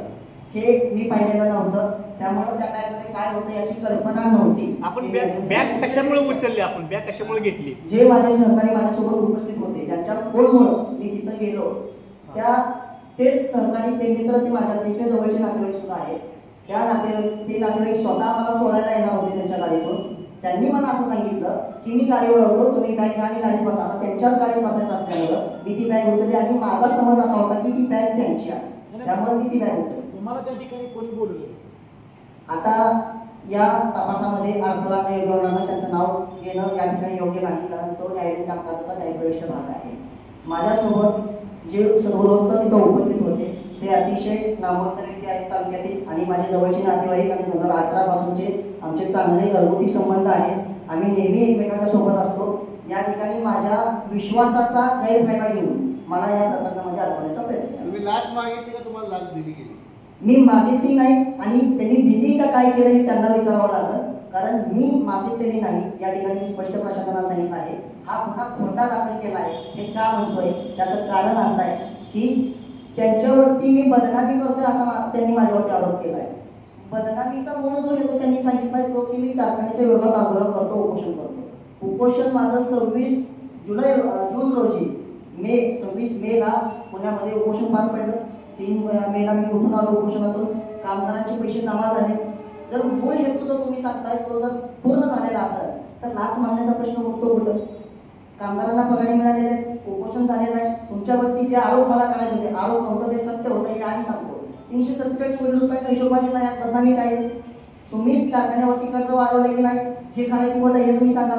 हे मी पाहिलेलं नव्हतं. त्यामुळे त्या बॅगमध्ये काय होतं याची कल्पना नव्हती. आपण बॅग कशामुळे उचलली? आपण बॅग कशामुळे घेतली? जे माझे सहकारी माझ्यासोबत उपस्थित होते ज्यांच्या फोनमुळे मी तिथं गेलो त्या तेच सहकारी ते मित्र ते माझ्या तिच्या जवळचे नातेवाईक सुद्धा आहेत. त्या नातेवाईक स्वतः मला सोडायला येणार होते त्यांच्या गाडीतून. त्यांनी मला असं सांगितलं की मी गाडीवर होतो तुम्ही बॅग घ्या आणि गाडीत बसा. आता त्यांच्याच गाडीत बसायचं असल्यामुळं मी ती बॅग उचलली आणि माझा समज असा होता की ती बॅग त्यांची आहे त्यामुळे मी ती बॅग उचलली. तुम्हाला त्या ठिकाणी कोणी बोलवलं? आता या तपासामध्ये अडथळा न योग्य होणार नाही. त्यांचं नाव घेणं या ठिकाणी योग्य नाही कारण तो न्यायालयीन कामकाजाचा न्यायप्रविष्ट भाग आहे. माझ्यासोबत जे सद्गृहस्थ तिथं उपस्थित होते ते अतिशय नामवंत व्यक्ती आहेत तालुक्यातील आणि माझे जवळचे नातेवाईक आणि 2018 पासूनचे आमचे चांगले घरगुती संबंध आहेत. आम्ही नेहमी एकमेकांच्या सोबत असतो. या ठिकाणी माझ्या विश्वासाचा गैरफायदा घेऊन मला या प्रकरणामध्ये अडकवण्याचा प्रयत्न. तुम्ही लाच मागितली का तुम्हाला लाच दिली गेली? मी मागितली नाही आणि त्यांनी दिली का काय केलं हे त्यांना विचारावं लागलं कारण मी मागितलेली नाही. या ठिकाणी मी स्पष्ट प्रशासनाला सांगितलं आहे. हा गुन्हा खोटा दाखल केला आहे. हे का म्हणतोय त्याचं कारण असं आहे की त्यांच्यावरती मी बदनामी करतोय असा त्यांनी माझ्यावरती आरोप केला आहे. बदनामीचा मूळ जो हेतू त्यांनी सांगितलाय तो की मी कारखान्याच्या विरोधात आंदोलन करतो उपोषण करतो. उपोषण माझं 26 जून रोजी 26 मेला पुण्यामध्ये उपोषण पार पडलं. 3 मेला मी उठून आलो उपोषणातून. कामगारांचे पैसे जमा झाले. जर मूळ हेतू जो तुम्ही सांगताय तो जर पूर्ण झालेला असेल तर लाच मागण्याचा प्रश्न उठतो कुठं? कामगारांना पगारी मिळालेले आहेत, उपोषण झालेलं आहे. तुमच्यावरती जे आरोप मला करायचे होते आरोप नव्हतं ते सत्य होतं हे आधी सांगतो. 347 कोटी रुपयाचा हिशोबाने नाही यात बदनामी काय आहे? तुम्ही कारखान्यावरती कर्ज वाढवले की नाही हे खरं की खोटं हे तुम्ही सांगा.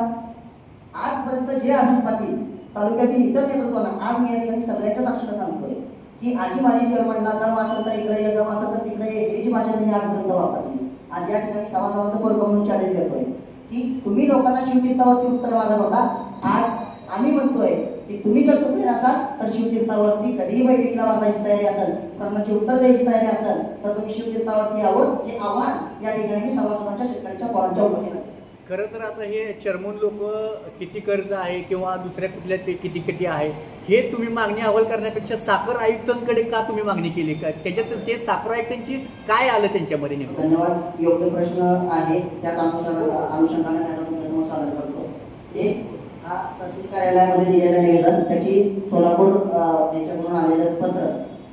आजपर्यंत जे अजित पाटील तालुक्यातील इतर नेतृत्वांना आज मी या ठिकाणी सगळ्यांच्या साक्षीने सांगतोय की आजी माझी चेअरमनला दम असेल तर इकडे ये, दम असेल तर तिकडे ये, ही जी भाषा त्यांनी आजपर्यंत वापरली. आज या ठिकाणी सभासदांचं पोरग म्हणून चॅलेंज देतोय की तुम्ही लोकांना शिवतीर्थावरती उत्तर मागत होता. आज आम्ही म्हणतोय की तुम्ही जर चुकले असाल तर शिवतीर्थावरती कधीही बैठकीला बसायची तयारी असेल, प्रश्नाची उत्तर द्यायची तयारी असेल तर तुम्ही शिवतीर्थावरती यावं हे आव्हान या ठिकाणी सभासदांच्या शेतकऱ्यांच्या पोरांच्या उभं. खरं तर आता हे चेअरमन लोक किती कर्ज आहे किंवा दुसऱ्या कुठल्या ते किती किती आहे हे तुम्ही मागणी अहवाल करण्यापेक्षा साखर आयुक्तांकडे का तुम्ही मागणी केली का? त्याच्यात ते साखर आयुक्तांची काय आलं त्यांच्यामध्ये नेमकं? धन्यवाद. योग्य प्रश्न आहे. त्याच अनुषंगाने आता तुमच्यासमोर सादर करतो. एक हा तहसील कार्यालयामध्ये दिलेलं निवेदन, त्याची सोलापूर यांच्याकडून आलेलं पत्र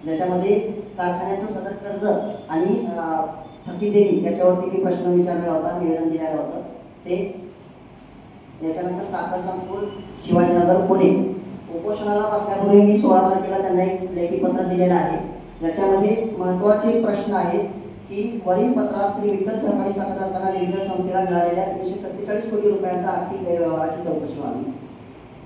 ज्याच्यामध्ये कारखान्याचं सदर कर्ज आणि थकीत देणी याच्यावरती मी प्रश्न विचारलेला होता, निवेदन दिलेलं होतं ते. याच्यानंतर साखर संकुल शिवाजीनगर पुणे उपोषणाला बसण्यापूर्वी मी 16 तारखेला त्यांना एक लेखी पत्र दिलेलं आहे. याच्यामध्ये महत्त्वाचे प्रश्न आहेत की वरील पत्रात श्री विठ्ठल सहकारी साखर कारखाना लिमिटेड संस्थेला मिळालेल्या 347 कोटी रुपयांचा आर्थिक गैरव्यवहाराची चौकशी व्हावी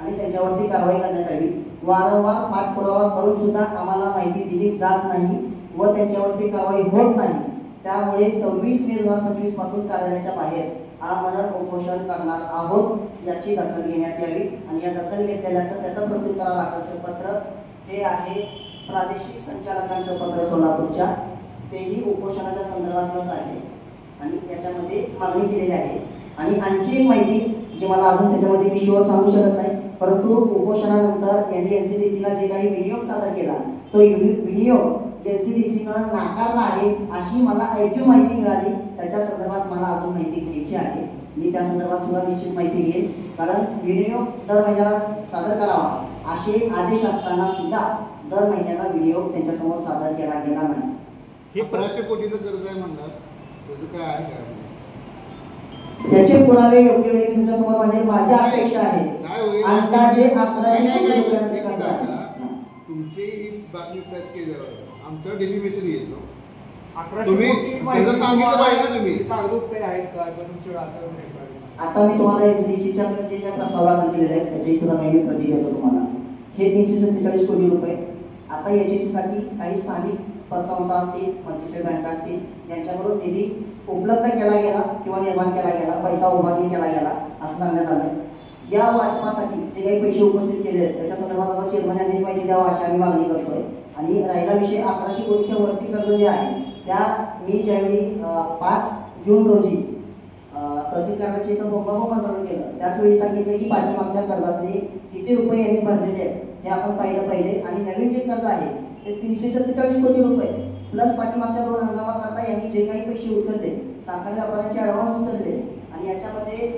आणि त्यांच्यावरती कारवाई करण्यात यावी. वारंवार पाठपुरावा करून सुद्धा आम्हाला माहिती दिली जात नाही व त्यांच्यावरती कारवाई होत नाही. त्यामुळे 26 मे 2025 पासून कार्यालयाच्या बाहेर आमरण उपोषण करणार आहोत याची दखल घेण्यात यावी. आणि या दखल घेतलेल्याचं त्याचं प्रत्युत्तरादाखलचं पत्र हे आहे प्रादेशिक संचालकांचं पत्र सोलापूरच्या, तेही उपोषणाच्या संदर्भातच आहे आणि याच्यामध्ये मागणी केलेली आहे. आणि आणखी एक माहिती जी मला अजून त्याच्यामध्ये मी शुअर सांगू शकत नाही, परंतु उपोषणानंतर NDNCDC ला जे काही विनियोग सादर केला तो विनियोग NCDC नाकारला आहे अशी मला ऐकीव माहिती मिळाली. त्याच्या संदर्भात मला अजून माहिती घ्यायची आहे. मी त्या संदर्भात सुद्धा निश्चित माहिती घेईन, कारण विनियोग दर महिन्याला सादर करावा असे आदेश असताना सुद्धा दर महिन्याला विनियोग त्यांच्यासमोर सादर केला गेला नाही. हे 1500 कोटीचं कर्ज आहे म्हणणार, त्याचं काय आहे काय? याचे पुरावे योग्य वेळी तुमच्यासमोर मांडेल. माझी अपेक्षा आहे काय होईल अंदाजे 1100 कोटी रुपयांचे कर्ज आहे. तुमची ही बातमी प्रेस केल्यावर आमचं डेफिमेशन येईल ना. 1100 तुम्ही कोटी त्याचं सांगितलं पाहिजे ना तुम्ही. कागदोपत्री आहेत का तुमच्या आता मी तुम्हाला NCDCच्या जे काही प्रस्ताव दाखल केलेले आहेत त्याची सुद्धा काही मी प्रती देतो तुम्हाला. हे 347 कोटी रुपये आता याच्यासाठी काही स्थानिक पतसंस्था असतील, मल्टीस्टेट बँका असतील यांच्याकडून निधी उपलब्ध केला गेला किंवा निर्माण केला गेला, पैसा उभारणी केला गेला असं सांगण्यात आलं. या वाटपासाठी जे काही पैसे उपस्थित केले त्याच्या संदर्भात आता चेअरमन यांनीच माहिती द्यावा अशी आम्ही मागणी करतोय. आणि राहिला विषय 1100 कोटीच्या वरती कर्ज जे आहे त्या मी ज्यावेळी 5 जून रोजी तहसील कार्यालयाचे इथं बोंबाबोंब आंदोलन केलं त्याचवेळी सांगितलं की पाठीमागच्या कर्जातले किती रुपये यांनी भरलेले आहेत हे आपण पाहिलं पाहिजे. आणि नवीन जे कर्ज आहे ते 347 कोटी रुपये प्लस पाठीमागच्या 2 हंगामाकरता यांनी जे काही पैसे उचलले, साखर व्यापाऱ्यांचे ॲडव्हान्स उचलले आणि याच्यामध्ये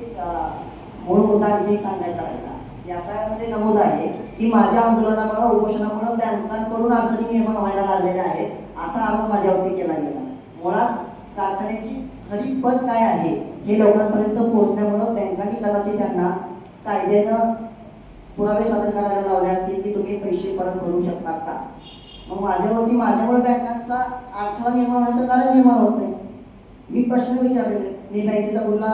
मूळ मुद्दा आणखी सांगायचा राहिला. याच्यामध्ये नमूद आहे की माझ्या आंदोलनामुळे उपोषणामुळे बँकांकडून अडचणी निर्माण व्हायला लागलेल्या आहेत असा आरोप माझ्यावरती केला गेला. मुळात कारखान्याची खरी पत काय आहे हे लोकांपर्यंत पोहोचण्यामुळे बँकांनी कदाचित त्यांना कायद्यानं पुरावे सादर करायला लावले असतील की तुम्ही पैसे परत भरू शकता का. मग माझ्यामुळे बँकांचा अडथळा निर्माण होण्याचं कारण निर्माण होत नाही. मी प्रश्न विचारलेले, मी बँकेचा कुठला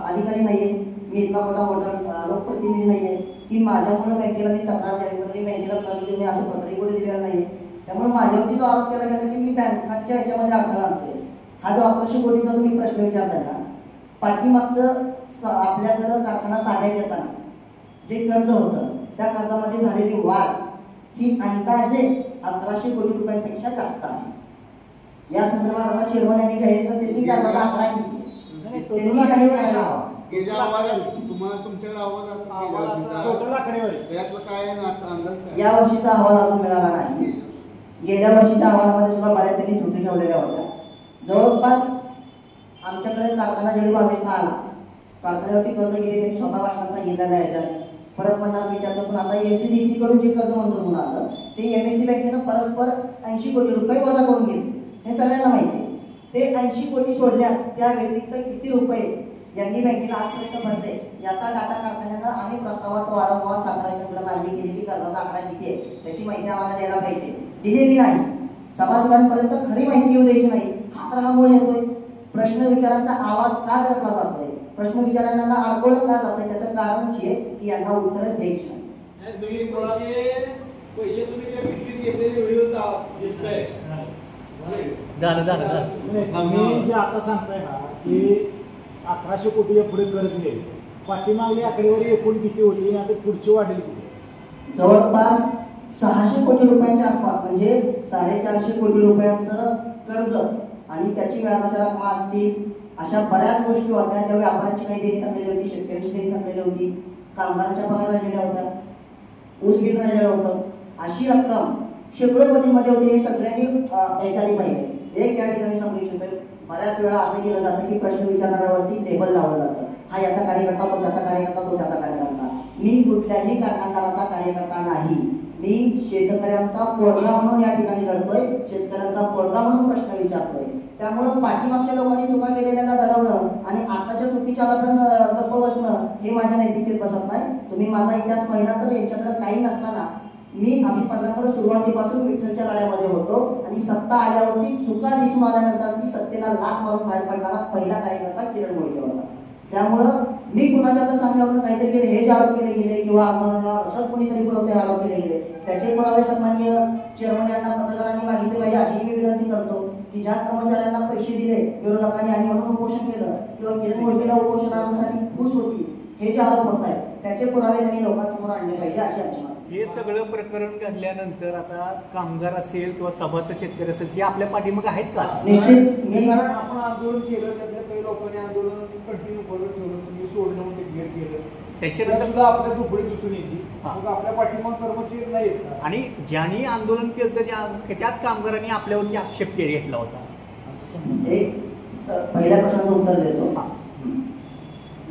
अधिकारी नाहीये, मी इथला मोठा लोकप्रतिनिधी नाहीये की माझ्यामुळे बँकेला मी तक्रार द्यावी म्हणून बँकेला कर्ज देणे असं पत्रही कुठे दिलेलं नाहीये. त्यामुळे माझ्यावरती जो आरोप केला गेला की मी बँकांच्या ह्याच्यामध्ये अडथळा आणतोय. हा जो 1100 कोटीचा तुम्ही प्रश्न विचारलाय ना, पाठीमागचं आपल्याकडं कारखाना ताब्यात येताना जे कर्ज होतं त्या कर्जामध्ये झालेली वाढ ही अंदाजे 1100 कोटी रुपयांपेक्षा जास्त आहे. या संदर्भात आता चेअरमन यांनी जाहीर केलं त्यांनी कर्जाचा आकडा किती त्यांनी जाहीर करायला हवा. गेल्या आवाजात तुम्हाला तुमच्याकडे आवाज असेल यातलं काय आहे ना अंदाज काय? या वर्षीचा अहवाल अजून मिळाला नाही. गेल्या वर्षीच्या अहवालामध्ये सुद्धा बऱ्याच त्यांनी त्रुटी ठेवलेल्या होत्या. जवळपास आमच्याकडे कारखाना ज्यावेळी 22 आला कारखान्यावरती कर्ज किती त्यांनी स्वतः बायकांचा घेतलेला याच्यात परत म्हणणार मी त्याच्यातून आता NCDC कडून जे कर्ज मंजूर होऊन आलं ते MSC बँकेनं परस्पर 80 कोटी रुपये वजा करून घेतले. हे सगळ्यांना माहिती आहे. ते 80 कोटी सोडल्यास त्या व्यतिरिक्त किती रुपये यांनी बँकेला आजपर्यंत भरले याचा डाटा कारखान्यानं आम्ही प्रस्तावात वारंवार साखर आयुक्तांना मागणी केली की कर्जाचा आकडा किती आहे त्याची माहिती आम्हाला द्यायला पाहिजे. दिलेली नाही. सभासदांपर्यंत खरी माहिती येऊ द्यायची नाही, हा तर हा मूळ येतोय. प्रश्न विचारांचा आवाज का दडला जातोय, प्रश्न विचारांना अडकवलं का जातंय, त्याचं कारणच हे की यांना उत्तर द्यायची नाही. पैसे तुम्ही त्या पिशवीत घेतलेले व्हिडिओ दिसतंय. झालं मी जे आता सांगताय ना की 1100 कोटी पुढे कर्ज गेले, पाठीमागली आकडेवारी एकूण किती होती आणि आता पुढची वाढेल किती? जवळपास 600 कोटी रुपयांच्या आसपास, म्हणजे 450 कोटी रुपयांचं कर्ज आणि त्याची व्याजाच्या रक्कम असतील. अशा बऱ्याच गोष्टी होत्या ज्या व्यापाऱ्यांची काही देणी टाकलेली होती, शेतकऱ्यांची देणी टाकलेली होती, कामगारांच्या पगार राहिलेल्या होत्या, ऊस बिल राहिलेलं होतं. अशी रक्कम शेकडो कोटींमध्ये होती. हे सगळ्यांनी याच्या आधी पाहिजे. एक या ठिकाणी समजू इच्छितोय, बऱ्याच वेळा असं केलं जातं की प्रश्न विचारणाऱ्यावरती लेबल लावलं जातं, हा याचा कार्यकर्ता, तो त्याचा कार्यकर्ता, तो त्याचा कार्यकर्ता. मी कुठल्याही कारखानदाराचा कार्यकर्ता नाही. मी शेतकऱ्यांचा पोरगा म्हणून या ठिकाणी लढतोय, शेतकऱ्यांचा पोरगा म्हणून प्रश्न विचारतोय. त्यामुळं पाठीमागच्या लोकांनी चुका केलेल्यांना दडवणं आणि आताच्या चुकीच्या गप्प बसणं हे माझ्या नैतिकतेत बसत नाही. तुम्ही माझा इतिहास पाहिला तर यांच्याकडे काही नसताना मी आम्ही पडल्यामुळे सुरुवातीपासून विठ्ठलच्या गाड्यामध्ये होतो आणि सत्ता आल्यावरती चुका दिसून आल्यानंतर मी सत्तेला लाथ मारून बाहेर पडणारा पहिला कार्यकर्ता किरण मोहिते होता. त्यामुळं मी कुणाच्या तर सांगण्यावरून काहीतरी केले हे जे आरोप केले गेले किंवा आंदोलनाला असंच कुणीतरी बोलवते आरोप केले गेले, त्याचे पुरावे सन्माननीय चेअरमन यांना पत्रकारांनी मागितले पाहिजे, अशी मी विनंती करतो की ज्या कर्मचाऱ्यांना पैसे दिले विरोधकांनी आणि म्हणून उपोषण केलं किंवा किरण मोहितेला उपोषणासाठी खुश होती, हे जे आरोप होत आहेत त्याचे पुरावे त्यांनी लोकांसमोर आणले पाहिजे अशी आमची मागणी. हे सगळं प्रकरण घडल्यानंतर आता कामगार असेल किंवा सभासद शेतकरी असेल ते आपल्या पाठीमागे आहेत का? निश्चित मी कारण आपण आंदोलन केलं, त्यातल्या काही लोकांनी आंदोलन कंटिन्यू फॉलो ठेवलं, तुम्ही सोडणं म्हणजे घेर केलं, त्याच्यानंतर सुद्धा आपल्या दुपडी दिसून येते. मग आपल्या पाठीमाग कर्मचारी नाही येत आणि ज्यांनी आंदोलन केलं त्याच कामगारांनी आपल्यावरती आक्षेप घेतला होता. एक पहिल्या प्रश्नाचं उत्तर देतो.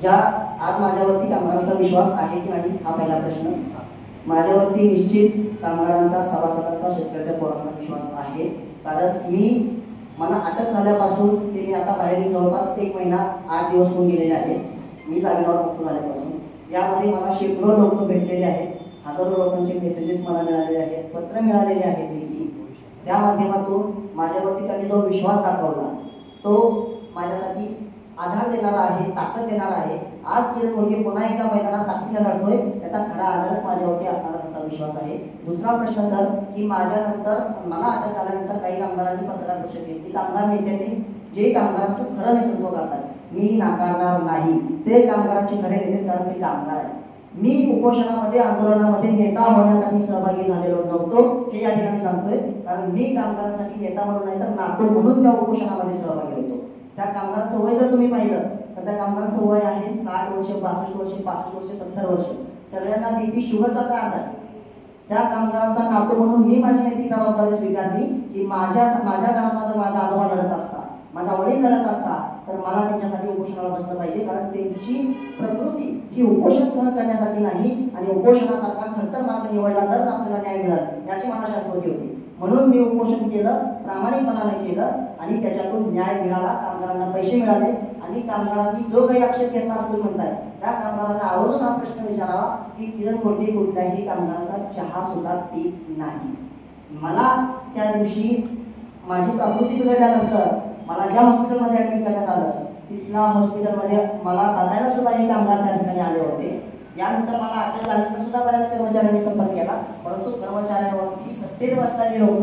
ज्या आज माझ्यावरती कामगारांचा विश्वास आहे की नाही हा पहिला प्रश्न. माझ्यावरती निश्चित कामगारांचा, सभासदांचा, शेतकऱ्याच्या पोरांचा विश्वास आहे. कारण मला अटक झाल्यापासून ते मी आता बाहेर जवळपास 1 महिना 8 दिवस होऊन गेलेले आहेत. मी जामिनावर मुक्त झाल्यापासून यामध्ये मला शेकडो लोक भेटलेले आहेत, हजारो लोकांचे मेसेजेस मला मिळालेले आहेत, पत्र मिळालेले आहेत लेखी. त्या माध्यमातून माझ्यावरती त्यांनी जो विश्वास दाखवला तो माझ्यासाठी आधार देणारा आहे, ताकद देणारा आहे. आज किरण मोहिते पुन्हा एका मैदानात ताकदीने लढतोय, त्याचा खरा आधारच माझ्यावरती असणारा त्यांचा विश्वास आहे. दुसरा प्रश्न सर की माझ्यानंतर मला अटक झाल्यानंतर काही कामगारांनी पत्रकार परिषद घेतली. कामगार नेत्यांनी जे कामगारांचं खरं नेतृत्व करतात मी नाकारणार नाही, ते कामगारांचे खरे नेते, कारण ते कामगार आहेत. मी उपोषणामध्ये आंदोलनामध्ये नेता होण्यासाठी सहभागी झालेलो नव्हतो हे या ठिकाणी सांगतोय, कारण मी कामगारांसाठी नेता म्हणून नाही तर नातो म्हणून त्या उपोषणामध्ये सहभागी होतो. त्या कामगारांचं वय जर तुम्ही पाहिलं तर त्या कामगारांचं वय आहे 60 वर्ष, 62 वर्ष, 65 वर्ष, 70 वर्ष. सगळ्यांना बीपी शुगरचा त्रास आहे. त्या कामगारांचा नातो म्हणून मी माझी नैतिक जबाबदारी स्वीकारली की माझ्या घरात जर माझा आजोबा लढत असता, माझा वडील लढत असता तर मला त्यांच्यासाठी उपोषणाला बसलं पाहिजे. कारण त्यांची प्रकृती ही उपोषण सहन करण्यासाठी नाही आणि उपोषणासारखा खरतर मार्ग निवडला तरच आपल्याला न्याय मिळेल याची मला शाश्वती होती. म्हणून मी उपोषण केलं, प्रामाणिकपणाने केलं आणि त्याच्यातून न्याय मिळाला. कामगारांना पैसे मिळाले आणि कामगारांनी जो काही आक्षेप घेतला असं तुम्ही म्हणताय त्या कामगारांना आवर्जून हा प्रश्न विचारावा की किरण मोहिते कुठल्याही कामगारांचा चहा सुद्धा पीत नाही. मला त्या दिवशी माझी प्रकृती बिघडल्यानंतर मला ज्या हॉस्पिटलमध्ये ऍडमिट करण्यात आलं तिथल्या हॉस्पिटलमध्ये मला बघायला सुद्धा हे कामगार त्या ठिकाणी आले होते. यानंतर मला अटक झाल्यानंतर सुद्धा बऱ्याच कर्मचाऱ्यांनी संपर्क केला, परंतु कर्मचाऱ्यांवरती सत्तेत बसलेले लोक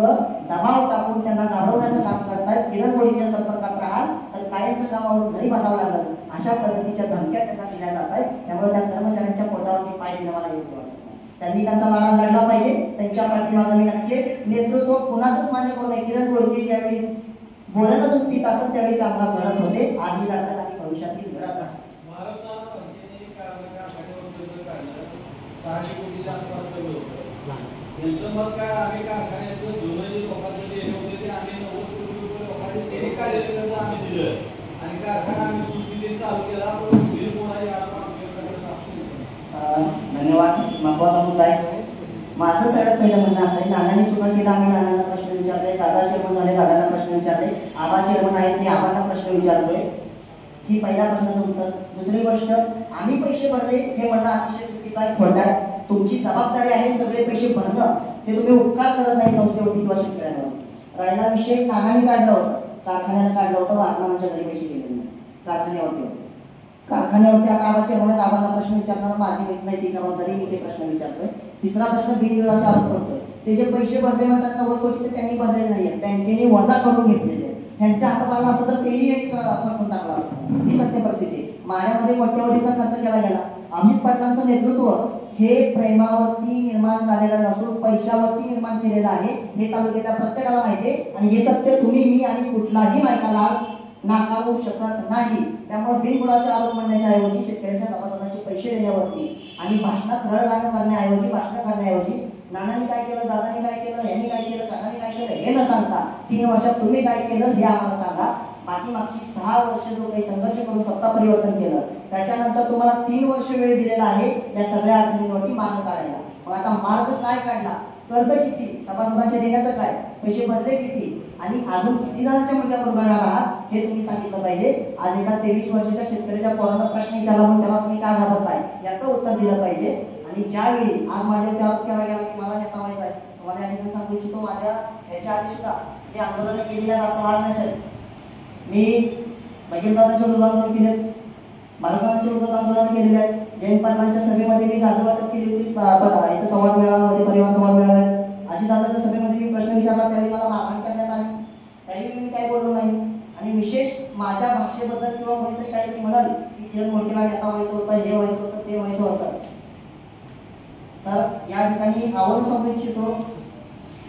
दबाव टाकून त्यांना घाबरवण्याचं काम करतायत. किरण मोहितेच्या संपर्कात राहाल तर कायमचं कामावरून घरी बसावं लागलं, अशा पद्धतीच्या धमक्या त्यांना दिल्या जात आहेत. त्यामुळे त्या कर्मचाऱ्यांच्या पोटावरती पाय देणं मला योग्य वाटत नाही. त्यांनी त्यांचा लढा लढला पाहिजे. त्यांच्या पाठीमागे मी नक्की नेतृत्व कुणाचंच मान्य करू नये. किरण मोहिते ज्यावेळी बोलायला दूध पित असत त्यावेळी कामगार लढत होते, आजही लढतात आणि भविष्यातही लढत राहतात. 600 कोटीच्या आसपास सगळं होतं. यांचं मत काय आम्ही कारखान्याचं जुनं जे लोकांचं देणे होते ते आम्ही 90 कोटी रुपये लोकांनी त्यांनी कार्यकर्त्यांना आम्ही दिलं आणि कारखाना आम्ही सुरक्षित चालू केला. पण बिल कोणाही धन्यवाद. महत्वाचा मुद्दा आहे. माझं सगळ्यात पहिलं म्हणणं असं आहे, नानांनी चुका केला आम्ही नानांना प्रश्न विचारले, दादा चेअरमन झाले दादांना प्रश्न विचारले, आबा चेअरमन आहेत मी आबांना प्रश्न विचारतोय. ही पहिल्या प्रश्नाचं उत्तर. दुसरी गोष्ट, आम्ही पैसे भरले हे म्हणणं अतिशय चुकीचं आहे, खोटं आहे. तुमची जबाबदारी आहे सगळे पैसे भरणं, ते तुम्ही उपकार करत नाही संस्थेवरती किंवा शेतकऱ्यांवर. राहिला विषय नानाने काढला होता, कारखान्याने काढला होता, वारणाच्या घरी पैसे गेले नाही, कारखान्यावरती होते. कारखान्यावरती आता आबाच्या एवढ्या आबांना प्रश्न विचारणार माझी घेत नाही ती जबाबदारी, मी ते प्रश्न विचारतोय. तिसरा प्रश्न बिनविरोधाचा आरोप करतोय. ते जे पैसे भरले म्हणतात 90 कोटी ते त्यांनी भरलेले नाहीये, बँकेने वजा करून घेतलेले. त्यांच्या हातात आला असतं तर तेही एक खर्चून टाकला असतं. ही सत्य परिस्थिती आहे. माण्यामध्ये कोट्यवधीचा खर्च केला गेला. अमित पाटलांचं नेतृत्व हे प्रेमावरती निर्माण झालेलं नसून पैशावरती निर्माण केलेलं आहे, हे तालुक्याच्या प्रत्येकाला माहिती आहे. आणि हे सत्य तुम्ही, मी आणि कुठलाही मायकाला नाकारू शकत नाही. त्यामुळे बिनबुडाचे आरोप म्हणण्याच्या ऐवजी शेतकऱ्यांच्या सभासदांचे पैसे देण्यावरती आणि भाषणात रडगाणं करण्याऐवजी, भाषण करण्याऐवजी नानांनी काय केलं, दादांनी काय केलं, यांनी काय केलं, काकांनी काय केलं हे न सांगता 3 वर्षात तुम्ही काय केलं हे आम्हाला सांगा. मागची 6 वर्ष जो काही संघर्ष करून सत्ता परिवर्तन केलं त्याच्यानंतर तुम्हाला 3 वर्ष वेळ दिलेला आहे या सगळ्या अडचणींवरती मार्ग काढायला. मग आता मार्ग काय काढला, कर्ज किती, सभासदांचे देण्याचं काय, पैसे भरले किती आणि अजून किती जणांच्या मुद्द्यावर उभारणार आहात हे तुम्ही सांगितलं पाहिजे. आज एका 23 वर्षाच्या शेतकऱ्याच्या पोरांना प्रश्न विचारला म्हणून त्याला तुम्ही काय घाबरताय याचं उत्तर दिलं पाहिजे. आणि ज्यावेळी आज माझ्या त्यावर केला गेला की मला नेता व्हायचा आहे, तुम्हाला या ठिकाणी सांगू इच्छितो माझ्या ह्याच्या आधी सुद्धा मी आंदोलनं केली नाही असं वाद नसेल. मी बघीलदादांच्या विरोधात आंदोलन केले, बालकांच्या विरोधात आंदोलन केलेले आहेत. जयंत पाटलांच्या सभेमध्ये मी गाजर वाटप केली होती, इथं संवाद मेळाव्यामध्ये, परिवार संवाद मेळाव्यात अजितदादांच्या सभेमध्ये मी प्रश्न विचारला त्यावेळी मला मारहाण करण्यात आली, त्यावेळी मी काय बोललो नाही. आणि विशेष माझ्या भाषेबद्दल किंवा कोणीतरी काही म्हणाल की किरण मोठेला नेता व्हायचं होतं, हे व्हायचं होतं, ते व्हायचं होतं, तर या ठिकाणी आवडून सांगू इच्छितो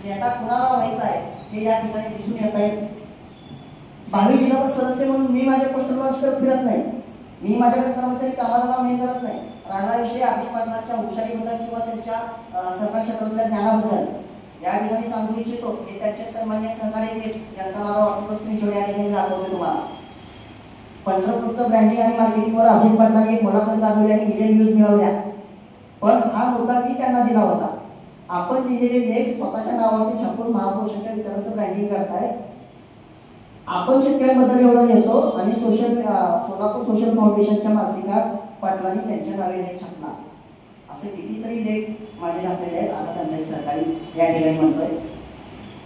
नेता कुणाला व्हायचा आहे हे या ठिकाणी दिसून येत आहे. 22 जिल्हा परिषद सदस्य म्हणून मी माझ्या पोस्टर लॉन्च करत फिरत नाही, मी माझ्याकडे कर्मचारी कामाला नाव हे करत नाही. राहिला विषय अमित पाटलांच्या हुशारीबद्दल किंवा त्यांच्या सरकार क्षेत्रातल्या ज्ञानाबद्दल या ठिकाणी सांगू इच्छितो हे त्यांचे सन्मान्य सहकारी आहेत, ज्यांचा मला व्हॉट्सअप स्क्रीनशॉट या ठिकाणी दाखवतो तुम्हाला. पंढरपूरचं ब्रँडिंग आणि मार्केटिंगवर अमित पाटलांनी एक मुलाखत गाजवली आणि मिलियन व्ह्यूज मिळवल्या. पण हा मुद्दा मी त्यांना दिला होता. आपण लिहिलेले लेख स्वतःच्या नावावरती छापून महापुरुषांच्या विचारांचं ब्रँडिंग करताय. आपण शेतकऱ्यांबद्दल एवढं लिहितो आणि सोलापूर सोशल फाउंडेशनच्या मासिकात पाटलांनी त्यांच्या नावे लेख छापला. असे कितीतरी लेख माझे छापलेले आहेत असं त्यांचा सरकारी या ठिकाणी म्हणतोय.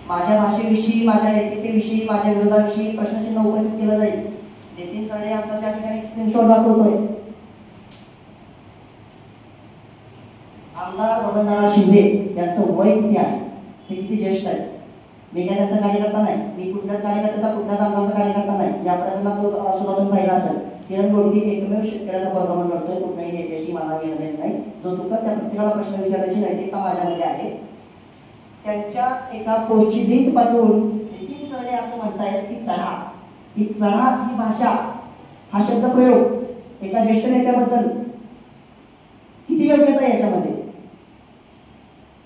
माझ्या भाषेविषयी, माझ्या नैतिकतेविषयी, माझ्या विरोधाविषयी प्रश्नचिन्ह उपस्थित केलं जाईल. नितीन साडे आमचा त्या ठिकाणी स्क्रीनशॉट दाखवतोय. आमदार वदनदादा शिंदे यांचं वय किती आहे, ते किती ज्येष्ठ आहे. मी काय त्यांचा कार्यकर्ता नाही, मी कुठल्याच कार्यकर्त्याचा कुठल्याच आमदारचा कार्यकर्ता नाही. या प्रकरणात तो सुद्धा तुम्ही पाहिला असेल. किरण गोडके एकमेव शेतकऱ्याचा परगमन लढतोय, कुठल्याही नेत्याशी मला घेणं नाही. जो चुकत त्या प्रत्येकाला प्रश्न विचारण्याची नैतिकता माझ्यामध्ये आहे. त्यांच्या एका पोस्टची लिंक पाठवून नितीन सरडे असं म्हणतायत की चढा ही भाषा, हा शब्दप्रयोग एका ज्येष्ठ नेत्याबद्दल किती योग्यता आहे याच्यामध्ये.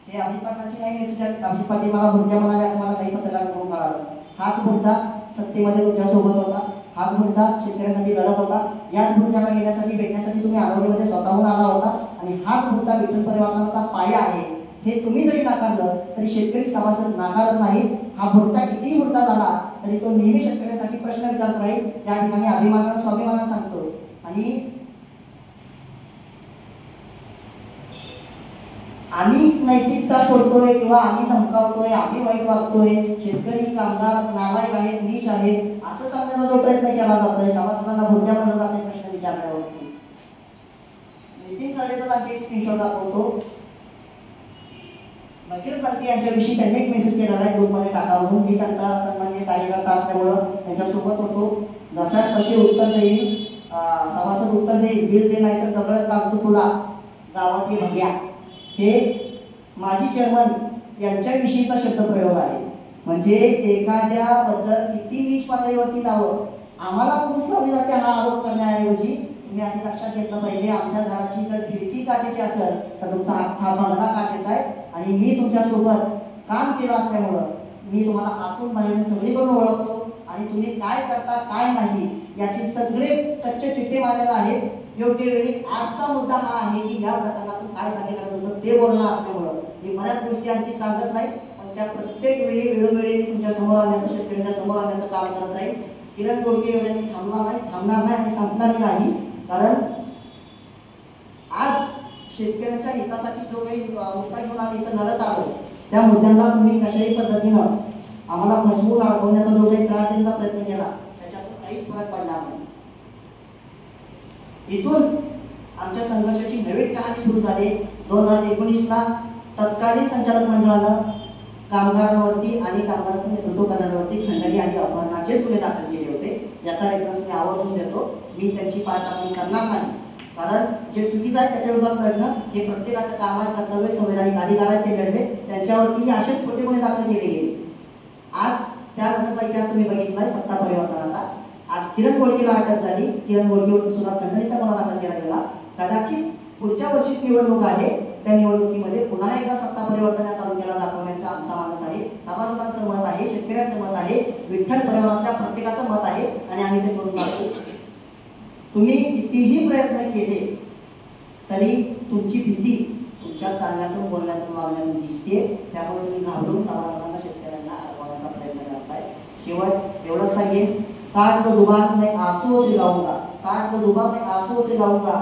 हे अमित पाटलांचे काही मेसेज आहेत. अमित पाटील मला भुंड्या म्हणाले असं मला काही पत्रकारांकडून कळालं. हाच भुंडा सत्तेमध्ये तुमच्यासोबत होता, हाच भुंडा शेतकऱ्यांसाठी लढत होता. याच भुंड्याला घेण्यासाठी भेटण्यासाठी तुम्ही आरोग्यामध्ये स्वतःहून आला होता आणि हाच भुंडा विठ्ठल परिवाराचा पाया आहे. हे तुम्ही जरी नाकारलं तरी शेतकरी सभासद नाकारत नाही. हा भुंडा कितीही भुंडा झाला तरी तो नेहमी शेतकऱ्यांसाठी प्रश्न विचारत राहील. या ठिकाणी अभिमानानं स्वाभिमानानं सांगतो. आणि आम्ही नैतिकता सोडतोय किंवा आम्ही धमकावतोय, आम्ही वाईट वागतोय, शेतकरी कामगार नालायक आहेत, नीच आहेत असं सांगण्याचा जो प्रयत्न केला जातोय, सभासदांना भुंड्या म्हणलं जाते प्रश्न विचारण्यावरती. नितीन सरडेचा आणखी एक स्क्रीनशॉट दाखवतो. नकील पालती यांच्याविषयी त्यांनी एक मेसेज केलेला आहे ग्रुपमध्ये टाका म्हणून. मी त्यांचा सन्माननीय कार्यकर्ता असल्यामुळं त्यांच्यासोबत होतो. जसाच तसे उत्तर देईल, सभासद उत्तर देईल, बिल दे नाही तर दगड कागद तुला गावात ये भग्या, हे माजी चेअरमन यांच्याविषयीचा शब्दप्रयोग आहे. म्हणजे एखाद्याबद्दल किती नीच पातळीवरती जावं आम्हाला पुरुष लावली जाते हा आरोप करण्याऐवजी तुम्ही आधी लक्षात घेतलं पाहिजे. आमच्या घराची जर खिडकी काचेची असेल तर तुमचा अख्खा बंगला काचेचा आहे. आणि मी तुमच्यासोबत काम केलं असल्यामुळं मी तुम्हाला आतून बाहेरून सगळीकडून ओळखतो आणि तुम्ही काय करता काय नाही याचे सगळे कच्चे चिठ्ठे मारलेला आहे. योग्य वेळी आजचा मुद्दा हा आहे की या प्रकरणातून काय सांगितलं होतं ते बोलणं असल्यामुळं मी बऱ्याच गोष्टी आणखी सांगत नाही. पण त्या प्रत्येक वेळी वेळोवेळी मी तुमच्या समोर आणण्याचं, शेतकऱ्यांच्या समोर आणण्याचं काम करत राहील. किरण गोडके एवढे मी थांबणार नाही आणि संपणार नाही. कारण आज शेतकऱ्यांच्या हितासाठी जो काही मुद्दा घेऊन आम्ही इथं लढत आलो त्या मुद्द्यांना तुम्ही कशाही पद्धतीनं आम्हाला फसवून अडकवण्याचा जो काही त्रास देण्याचा प्रयत्न केला त्याच्यातून काहीच फरक पडणार नाही. इथून आमच्या संघर्षाची नवीन कहाणी सुरू झाली. 2019ला तत्कालीन संचालक मंडळानं कामगारांवरती आणि कामगारांचं नेतृत्व करणाऱ्यांवरती खंडणी आणि अपहरणाचेच गुन्हे दाखल केले होते. याचा रेफरन्स मी आवर्जून देतो. मी त्यांची पाठराखण करणार नाही, कारण जे चुकीचं आहे त्याच्या विरोधात लढणं हे प्रत्येकाचं काम आहे, कर्तव्य, संवैधानिक अधिकार आहे. ते लढले, त्यांच्यावरती असेच खोटे गुन्हे दाखल केले गेले. आज त्यानंतरचा इतिहास तुम्ही बघितलाय सत्ता परिवर्तनाचा. आज किरण गोडकेला अटक झाली. किरण गोडकेवर सुद्धा खंडणीचा गुन्हा दाखल केला गेला. कदाचित पुढच्या वर्षीच निवडणूक आहे, त्या निवडणुकीमध्ये पुन्हा एकदा सत्ता परिवर्तन या तालुक्याला दाखवण्याचा आमचा मानस आहे. सभासदांचं मत आहे, शेतकऱ्यांचं मत आहे, विठ्ठल परिवारातल्या प्रत्येकाचं मत आहे आणि आम्ही ते करून दाखवू. तुम्ही कितीही प्रयत्न केले तरी तुमची भीती तुमच्या चालण्यातून, बोलण्यातून, वागण्यातून दिसते. त्यामुळे तुम्ही घाबरून सभासदांना, शेतकऱ्यांना अडकवण्याचा प्रयत्न करताय. शेवट एवढंच सांगेन, काट को जुबान में आंसुओं से गाऊंगा, काट को जुबान में आंसुओं से गाऊंगा,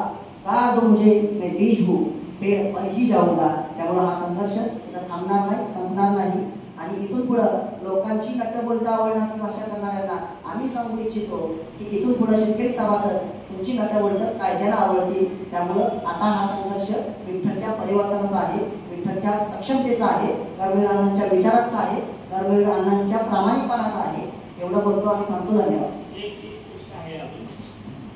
काट दो मुझे मैं बीज हूँ, पेड़ पर ही जाऊंगा. त्यामुळे हा संघर्ष इथं थांबणार नाही, संपणार नाही. आणि इथून पुढं लोकांची नटबोलट आवडण्याची भाषा करणाऱ्यांना आम्ही सांगू इच्छितो की इथून पुढे शेतकरी सभासद तुमची नटबोलट कायद्याला आवडतील. त्यामुळं आता हा संघर्ष विठ्ठलच्या परिवर्तनाचा आहे, विठ्ठलच्या सक्षमतेचा आहे, कर्मवीर अण्णांच्या विचाराचा आहे, कर्मवीर अण्णांच्या प्रामाणिकपणाचा आहे. एवढं बोलतो आणि थांबतो. धन्यवाद. एक प्रश्न आहे अजून.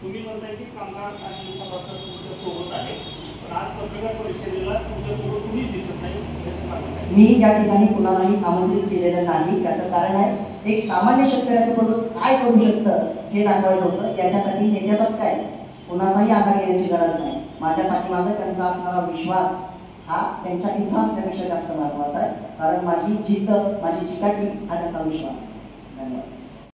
तुम्ही म्हणताय की कामगार आणि सभासद तुमच्या सोबत आहे, पण आज पत्रकार परिषदेला तुमच्यासोबत कुणीच दिसत नाही. मी या ठिकाणी कुणालाही आमंत्रित केलेलं नाही. त्याचं कारण आहे, एक सामान्य शेतकऱ्याचं प्रभू काय करू शकतं हे दाखवायचं होतं. याच्यासाठी नेत्याचाच काय, कुणाचाही आधार घेण्याची गरज नाही. माझ्या पाठीमागे त्यांचा असणारा विश्वास हा त्यांच्या इथं असण्यापेक्षा जास्त महत्वाचा आहे, कारण माझी जिद्द, माझी चिकाटी हा त्यांचा विश्वास. धन्यवाद.